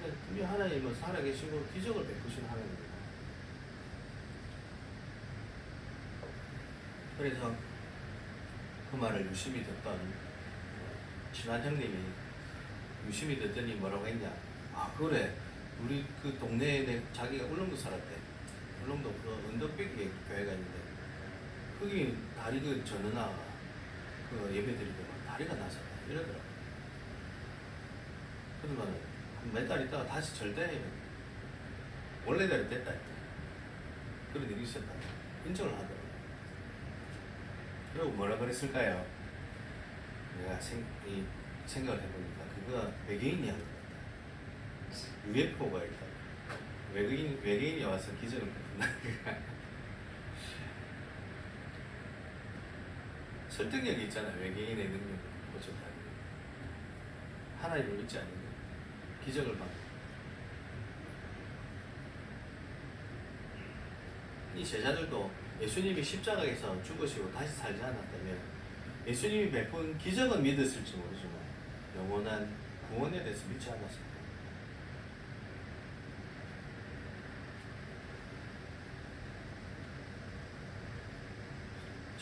근데 분명 하나님은 살아계시고 기적을 베푸시는 하나님이다. 그래서 그 말을 유심히 듣던 친한 형님이 유심히 듣더니 뭐라고 했냐. 아 그래 우리 그 동네에 자기가 울릉도 살았대. 울릉도 그 언덕배기에 교회가 있는데 거기 다리 그 전은아 그 예배드리고 다리가 나섰다 이러더라고. 그러면 몇 달 있다가 다시 절대 원래대로 됐다. 그런 일이 있었다. 인정을 하더라고. 그리고 뭐라 그랬을까요? 내가 생각을 해보니까 그거 외계인이 한 것 같다. UFO가 있다. 외계인이 와서 기적을 베푼다. 설득력이 있잖아요. 외계인의 능력을 고쳤다. 하나님을 믿지 않는 기적을 받는. 이 제자들도 예수님이 십자가에서 죽으시고 다시 살지 않았다면 예수님이 베푼 기적은 믿었을지 모르지만 영원한 구원에 대해서 믿지 않았습니다.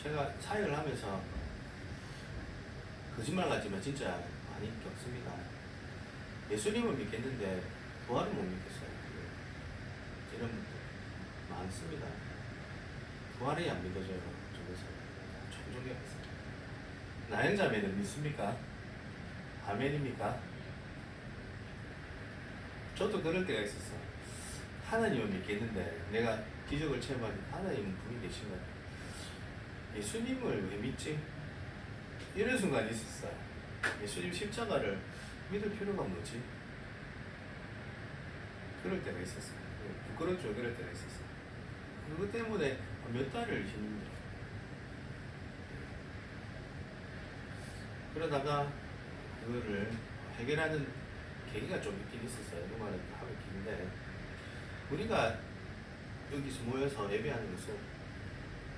제가 사역을 하면서 거짓말 같지만 진짜 많이 겪습니다. 예수님은 믿겠는데 부활은 못 믿겠어요. 이런 분들 많습니다. 부활이 안 믿어져요. 저에서 종종이 없어요. 나연자매는 믿습니까? 아멘입니까? 저도 그럴 때가 있었어. 하나님은 믿겠는데 내가 기적을 체험하니까 하나님은 분이 계신 것 같아요. 예수님을 왜 믿지? 이런 순간이 있었어요. 예수님 십자가를 믿을 필요가 뭐지? 그럴 때가 있었어요. 부끄럽죠. 그럴 때가 있었어요. 그것 때문에 몇 달을 힘들어요. 그러다가 그거를 해결하는 계기가 좀 있긴 있었어요. 그 말은 하면 긴데 우리가 여기서 모여서 예배하는 것은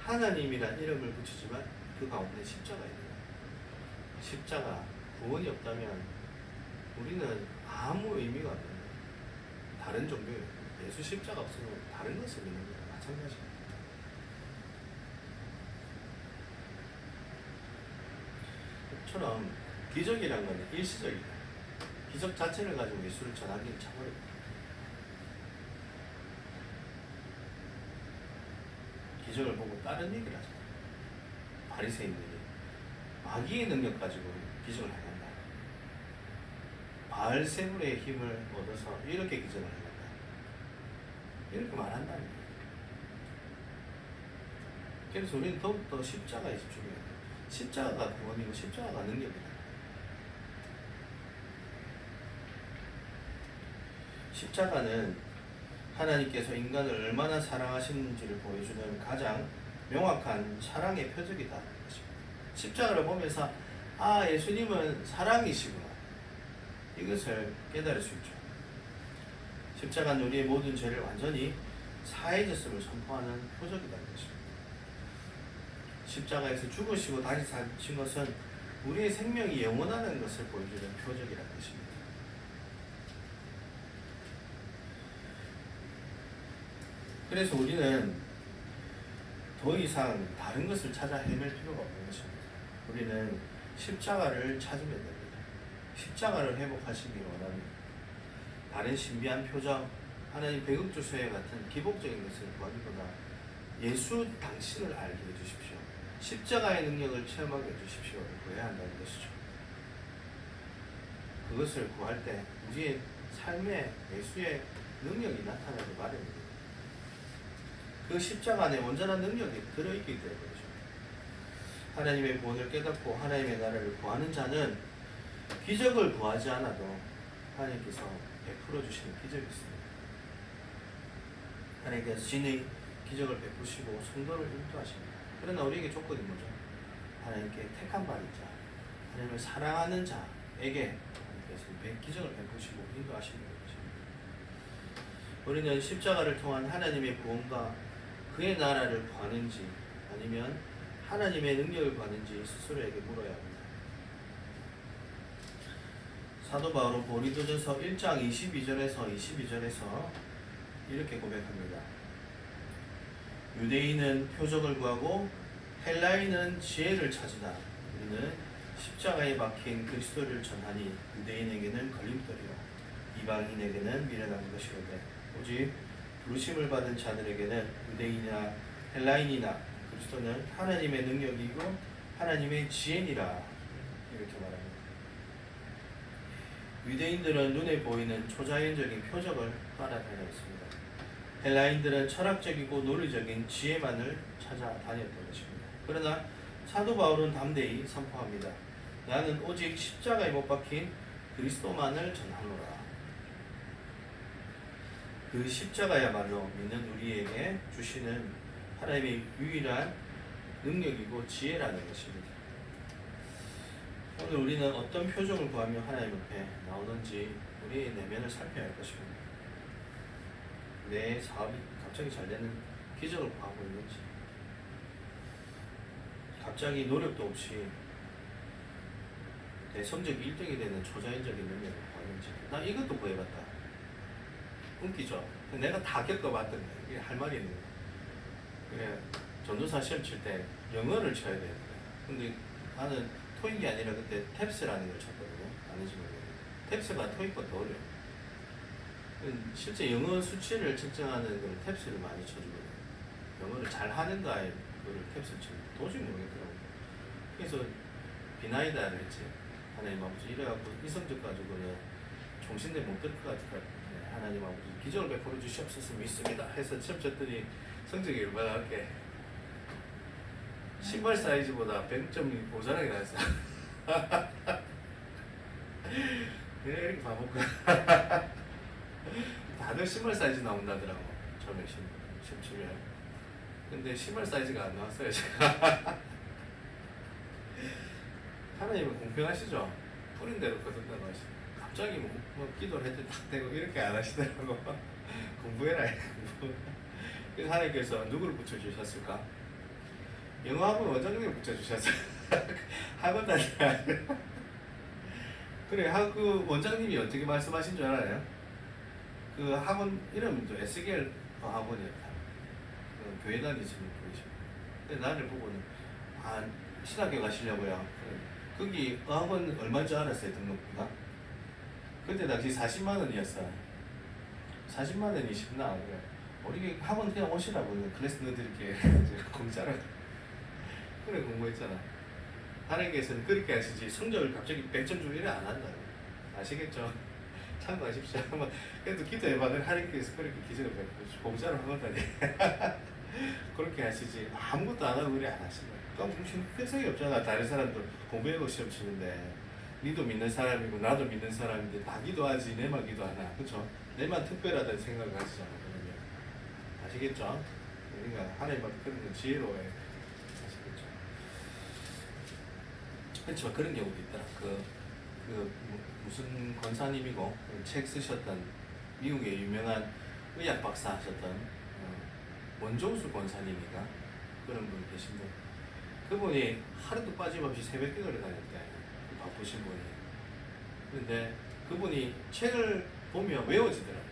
하나님이란 이름을 붙이지만 그 가운데 십자가 있는 거예요. 십자가 구원이 없다면 우리는 아무 의미가 없는 거예요. 다른 종교예요. 예수 십자가 없으면 다른 것을 믿는 거예요. 마찬가지예요. 처럼 기적이란 건 일시적이다. 기적 자체를 가지고 예수를 전하기는 참 어렵다. 기적을 보고 다른 얘기를 하잖아요. 바리새인들이 마귀의 능력 가지고 기적을 행한다. 바알세불의 힘을 얻어서 이렇게 기적을 행한다. 이렇게 말한다는 거예요. 그래서 우리는 더욱더 십자가에 집중해야 돼요. 십자가가 구원이고 십자가가 능력이다. 십자가는 하나님께서 인간을 얼마나 사랑하시는지를 보여주는 가장 명확한 사랑의 표적이다. 십자가를 보면서 아 예수님은 사랑이시구나. 이것을 깨달을 수 있죠. 십자가는 우리의 모든 죄를 완전히 사해졌음을 선포하는 표적이라는 것입니다. 십자가에서 죽으시고 다시 사신 것은 우리의 생명이 영원하다는 것을 보여주는 표적이라는 것입니다. 그래서 우리는 더 이상 다른 것을 찾아 헤맬 필요가 없는 것입니다. 우리는 십자가를 찾으면 됩니다. 십자가를 회복하시기를 원합니다. 다른 신비한 표적, 하나님 배급주소에 같은 기복적인 것을 구하기보다 예수 당신을 알게 해주십시오. 십자가의 능력을 체험하게 해주십시오를 구해야 한다는 것이죠. 그것을 구할 때 우리의 삶에 예수의 능력이 나타나기 마련입니다. 그 십자가 안에 온전한 능력이 들어있기 때문이죠. 하나님의 구원을 깨닫고 하나님의 나라를 구하는 자는 기적을 구하지 않아도 하나님께서 베풀어 주시는 기적이 있습니다. 하나님께서 진의 기적을 베푸시고 성도를 인도하십니다. 그러나 우리에게 조건이 뭐죠? 하나님께 택한 바인 자, 하나님을 사랑하는 자에게 하나님께서 기적을 베푸시고 인도하십니다. 우리는 십자가를 통한 하나님의 구원과 그의 나라를 구하는지 아니면 하나님의 능력을 구하는지 스스로에게 물어야 합니다. 사도 바울은 고린도전서 1장 22절에서 이렇게 고백합니다. 유대인은 표적을 구하고 헬라인은 지혜를 찾으나 우리는 십자가에 박힌 그리스도를 전하니 유대인에게는 걸림돌이요 이방인에게는 미련한 것이로되 오직 부르심을 받은 자들에게는 유대인이나 헬라인이나 그리스도는 하나님의 능력이고 하나님의 지혜니라 이렇게 말합니다. 유대인들은 눈에 보이는 초자연적인 표적을 따라다녔습니다. 헬라인들은 철학적이고 논리적인 지혜만을 찾아다녔던 것입니다. 그러나 사도 바울은 담대히 선포합니다. 나는 오직 십자가에 못 박힌 그리스도만을 전하노라. 그 십자가야말로 믿는 우리에게 주시는 하나님의 유일한 능력이고 지혜라는 것입니다. 오늘 우리는 어떤 표적을 구하며 하나님 앞에 나오는지 우리의 내면을 살펴야 할 것입니다. 내 사업이 갑자기 잘 되는 기적을 구하고 있는지, 갑자기 노력도 없이 내 성적이 1등이 되는 초자연적인 능력을 구하는지. 나 이것도 구해봤다. 웃기죠? 내가 다 겪어봤던 거예요. 이게 할 말이 있는 거예요. 그래, 전도사 시험 칠 때 영어를 쳐야 돼요. 근데 나는 토익이 아니라 그때 탭스라는 걸 쳤거든요. 아는지 모르겠는데 탭스가 토익보다 더 어려워요. 실제 영어 수치를 측정하는 걸 탭스를 많이 쳐주거든요. 영어를 잘 하는가에 그걸 탭스를 치면 도저히 모르겠더라고요. 그래서 비나이다를 했지. 하나님 아버지 이래갖고 이 성적 가지고는 종신대 못 될 것 같으니까 하나님 아버지 기적을 베풀어 주시옵소서 믿습니다 해서 시험 쳤더니 성적이 얼마나 할게 신발 사이즈보다 100점이 모자라게 나왔어. 이렇게 바보구나. 다들 신발 사이즈 나온다더라고. 처음에 시험 치면. 근데 신발 사이즈가 안 나왔어요 제가. 하나님은 공평하시죠. 뿌린 대로 거둔다고 하시죠. 갑자기 뭐 기도를 했더니 딱 되고 이렇게 안 하시더라고. 공부해라 공부. 그래서 하나님께서 누구를 붙여주셨을까? 영어학원 원장님을 붙여주셨어요. 학원 다니라. 그래, 그 원장님이 어떻게 말씀하신 줄 알아요? 그 학원 이름도 SGL 학원이었다. 그 교회 다니시는 분이시고. 근데 나를 보고는 신학교 가시려고요. 거기 학원 얼마인 줄 알았어요, 등록비가? 그때 당시 40만 원이었어. 40만 원이 쉽나? 그래. 우리 학원 그냥 오시라고 클래스 넣어드릴게. 공짜로. 그래, 공부했잖아. 하나님께서는 그렇게 하시지 성적을 갑자기 100점 주고 이래 안 한다. 아시겠죠? 참고하십시오. 그래도 기도해봐도 하나님께서 그렇게 기적을 베푸시고 공짜로 학원 다니. 그렇게 하시지 아무것도 안 하고 그래 안 하시는 거야. 무슨 특성이 없잖아. 다른 사람도 공부해고 시험 치는데 니도 믿는 사람이고 나도 믿는 사람인데 다 기도하지 내만 기도하나. 그쵸? 내만 특별하다는 생각을 하시잖아. 그러면 아시겠죠? 그러니까 하나님 앞에 그런 건 지혜로워요. 아시겠죠? 그렇지만 그런 경우도 있더라. 무슨 권사님이고 책 쓰셨던 미국의 유명한 의학 박사 하셨던 원종수 권사님인가 그런 분이 계신데 그분이 하루도 빠짐없이 새벽 기도를 다녔대. 바쁘신 분이. 그런데 그분이 책을 보면 외워지더라고요.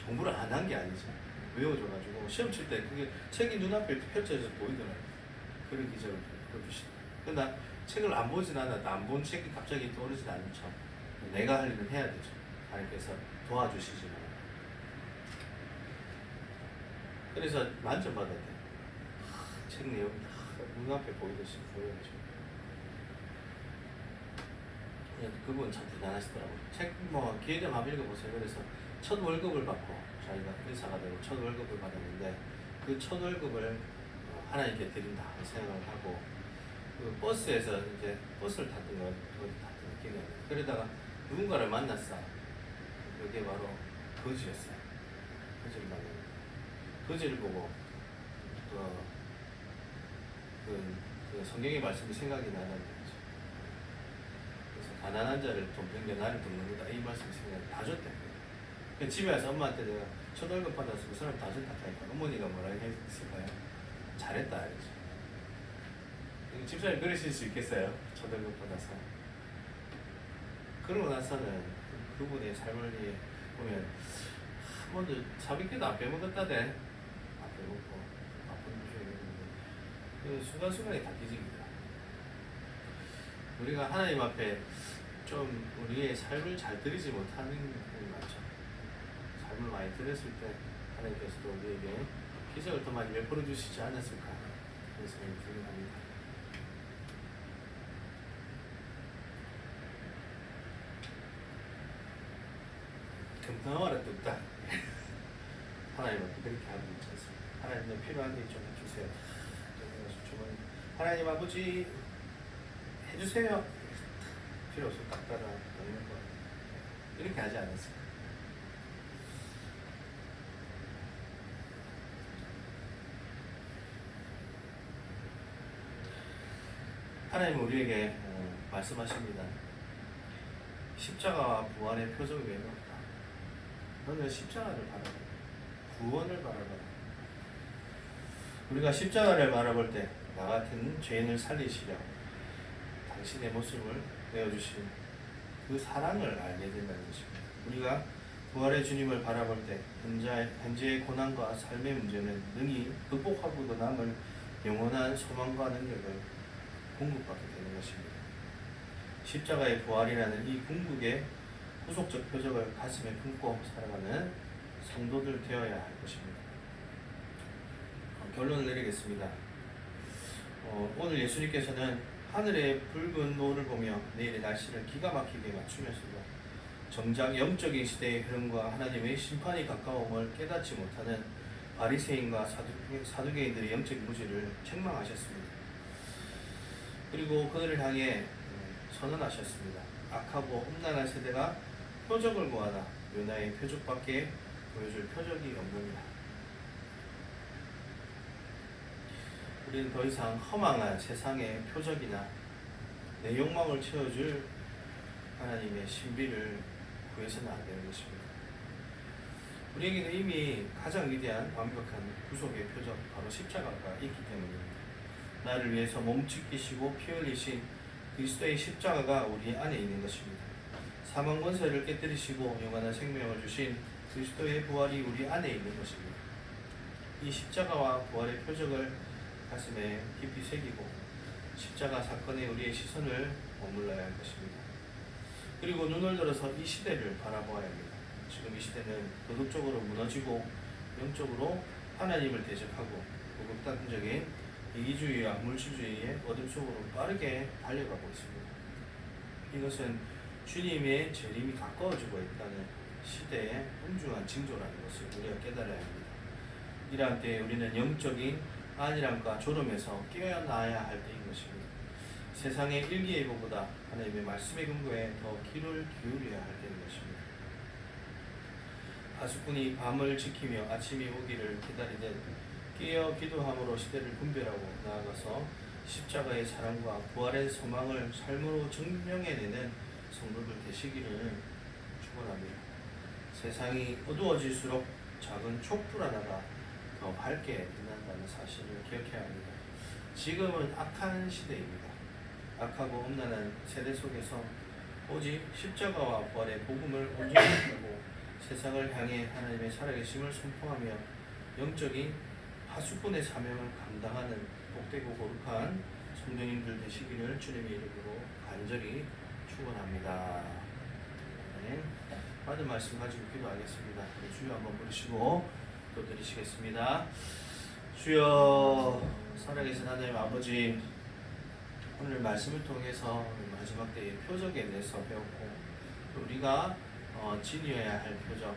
공부를 안 한 게 아니죠. 외워져가지고 시험 칠 때 그게 책이 눈앞에 펼쳐져서 보이더라고요. 그런 기적을 보여주시더라고요. 그러나 책을 안 보진 않아도 안 본 책이 갑자기 떠오르진 않죠. 내가 할 일은 해야 되죠. 하나님께서 도와주시지만. 그래서 만점 받았대. 책 내용이 다 눈앞에 보이듯이 보여가지고 그분 참 대단하시더라고요. 책 뭐 기회 되면 한번 읽어보세요. 그래서 첫 월급을 받고 자기가 의사가 되고 첫 월급을 받았는데 그 첫 월급을 하나님께 드린다 생각을 하고 그 버스에서 이제 버스를 탔던 거 어디 탔던 기억이 나요. 그러다가 누군가를 만났어. 그게 바로 거지였어요. 거지를 만났는데 거지를 보고 그 성경의 말씀이 생각이 나는 거죠. 그래서 가난한 자를 돕는 나를 돕는 거다 이 말씀이 생각이 다 줬대. 집에 와서 엄마한테 내가 첫 월급 받아서 그 사람 다 줬다 하니까 어머니가 뭐라 했을까요? 잘했다 이러죠. 집사님 그러실 수 있겠어요? 첫 월급 받아서. 그러고 나서는 그분의 삶을 보면 한 번도 사비끼도 안 빼먹었다대. 안 빼먹고 바쁜 도중에 그 순간순간이 다 뒤집니다. 우리가 하나님 앞에 좀 우리의 삶을 잘 드리지 못하는 경우가 많죠. 삶을 많이 드렸을 때 하나님께서도 우리에게 기적을 더 많이 베풀어 주시지 않았을까 그런 생각이 들긴 합니다. 금방와라 뚝딱 하나님은 그렇게 하고 있지 않습니다. 하나님은 필요한 데 좀 해주세요. 주문 하나님 아버지 해주세요. 필요 없으면 딱 따라 넣는 거 이렇게 하지 않았을까. 하나님은 우리에게 말씀하십니다. 십자가와 부활의 표적 외에는 없다. 너는 십자가를 바라봐. 구원을 바라봐. 우리가 십자가를 바라볼 때 나 같은 죄인을 살리시려 당신의 모습을 내어주신 그 사랑을 알게 된다는 것입니다. 우리가 부활의 주님을 바라볼 때 현재의 고난과 삶의 문제는 능히 극복하고도 남을 영원한 소망과 능력을 공급받게 되는 것입니다. 십자가의 부활이라는 이 궁극의 후속적 표적을 가슴에 품고 살아가는 성도들 되어야 할 것입니다. 결론을 내리겠습니다. 오늘 예수님께서는 하늘의 붉은 노를 보며 내일의 날씨를 기가 막히게 맞추면서도 정작 영적인 시대의 흐름과 하나님의 심판이 가까움을 깨닫지 못하는 바리새인과 사두개인들의 영적 무지를 책망하셨습니다. 그리고 그들을 향해 선언하셨습니다. 악하고 험난한 세대가 표적을 구하다 요나의 표적밖에 보여줄 표적이 없느니라. 우리는 더 이상 허망한 세상의 표적이나 내 욕망을 채워줄 하나님의 신비를 구해서는 안 되는 것입니다. 우리에게는 이미 가장 위대한 완벽한 구속의 표적 바로 십자가가 있기 때문입니다. 나를 위해서 몸 찢기시고 피 흘리신 그리스도의 십자가가 우리 안에 있는 것입니다. 사망 권세를 깨뜨리시고 영원한 생명을 주신 그리스도의 부활이 우리 안에 있는 것입니다. 이 십자가와 부활의 표적을 가슴에 깊이 새기고 십자가 사건에 우리의 시선을 머물러야 할 것입니다. 그리고 눈을 들어서 이 시대를 바라보아야 합니다. 지금 이 시대는 도덕적으로 무너지고 영적으로 하나님을 대적하고 고극단적인 이기주의와 물질주의의 어둠 속으로 빠르게 달려가고 있습니다. 이것은 주님의 재림이 가까워지고 있다는 시대의 엄중한 징조라는 것을 우리가 깨달아야 합니다. 이러한 때에 우리는 영적인 안일함과 졸음에서 깨어나야 할 때인 것입니다. 세상의 일기예보보다 하나님의 말씀의 근거에 더 귀를 기울여야 할 때인 것입니다. 파수꾼이 밤을 지키며 아침이 오기를 기다리듯 깨어 기도함으로 시대를 분별하고 나아가서 십자가의 사랑과 부활의 소망을 삶으로 증명해내는 성도들 되시기를 축원합니다. 세상이 어두워질수록 작은 촛불 하나가 더 밝게 빛난다는 사실을 기억해야 합니다. 지금은 악한 시대입니다. 악하고 엄난한 세대 속에서 오직 십자가와 부활의 복음을 온전히 하고 세상을 향해 하나님의 살아계심을 선포하며 영적인 파수꾼의 사명을 감당하는 복되고 거룩한 성도님들 되시기를 주님의 이름으로 간절히 축원합니다. 네. 받은 말씀 가지고 기도하겠습니다. 주여 한번 부르시고 또 드리시겠습니다. 주여 살아계신 하나님 아버지, 오늘 말씀을 통해서 마지막 때의 표적에 대해서 배웠고, 또 우리가 지녀야 할 표적,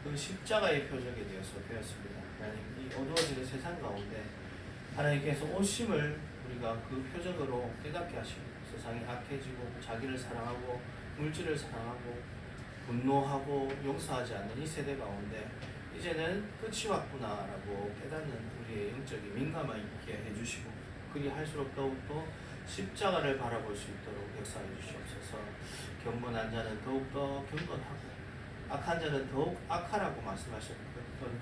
그 십자가의 표적에 대해서 배웠습니다. 하나님, 이 어두워지는 세상 가운데 하나님께서 오심을 우리가 그 표적으로 깨닫게 하시고, 세상이 악해지고 자기를 사랑하고 물질을 사랑하고 분노하고 용서하지 않는 이 세대 가운데 이제는 끝이 왔구나라고 깨닫는 우리의 영적인 민감함 있게 해주시고, 그리 할수록 더욱더 십자가를 바라볼 수 있도록 역사해 주시옵소서. 경건한 자는 더욱더 경건하고 악한 자는 더욱 악하라고 말씀하셨던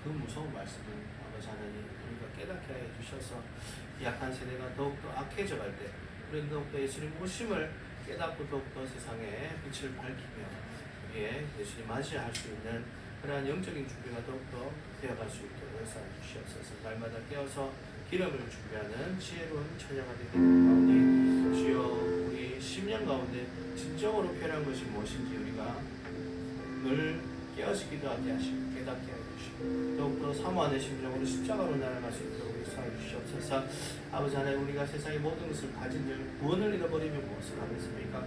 그 무서운 말씀을 아버지 하나님 우리가 깨닫게 해 주셔서 이 악한 세대가 더욱더 악해져 갈 때 우리는 더욱더 예수님 오심을 깨닫고 더욱더 세상에 빛을 밝히며 우리의 예수님 맞이할 수 있는 그러한 영적인 준비가 더욱더 되어갈 수 있도록 역사해 주시옵소서. 날마다 깨어서 기름을 준비하는 지혜로운 처녀가 되기를 가오니, 주여 우리 10년 가운데 진정으로 필요한 것이 무엇인지 우리가 늘 깨어서 기도하게 하시고 깨닫게 해주시고 더욱더 사모하는 심정으로 십자가로 날아갈 수 있도록 역사해 주시옵소서. 아버지 하나님, 우리가 세상의 모든 것을 가진 들 구원을 잃어버리면 무엇을 하겠습니까?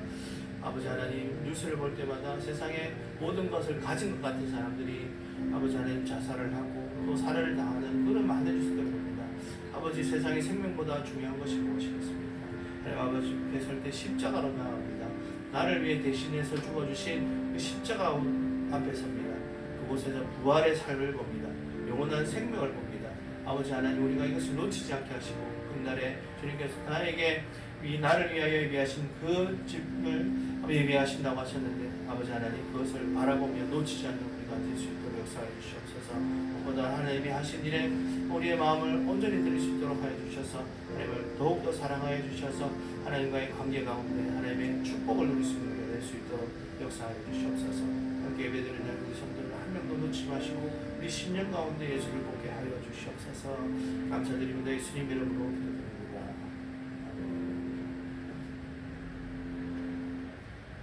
아버지 하나님, 뉴스를 볼 때마다 세상의 모든 것을 가진 것 같은 사람들이 아버지 하나님 자살을 하고 또 살해를 당하는 그런 많은 뉴스들을 봅니다. 아버지, 세상의 생명보다 중요한 것이 무엇이겠습니까? 하나님 아버지 앞에 설 때 십자가로 나아갑니다. 나를 위해 대신해서 죽어주신 그 십자가 앞에 섭니다. 그곳에서 부활의 삶을 봅니다. 영원한 생명을 봅니다. 아버지 하나님, 우리가 이것을 놓치지 않게 하시고 그날에 주님께서 나에게 이 나를 위하여 예비하신 그 집을 예비하신다고 하셨는데, 아버지 하나님 그것을 바라보며 놓치지 않는 우리가 될 수 있도록 역사해 주시옵소서. 무엇보다 하나님이 하신 일에 우리의 마음을 온전히 드릴 수 있도록 하여 주셔서 하나님을 더욱더 사랑하여 주셔서 하나님과의 관계 가운데 하나님의 축복을 누릴 수 있는 게 될 수 있도록 역사하여 주시옵소서. 함께 예배드리는 우리 성도를 한 명도 놓지 마시고 우리 10년 가운데 예수를 복게 하여 주시옵소서. 감사드립니다. 예수님 이름으로 기도드립니다.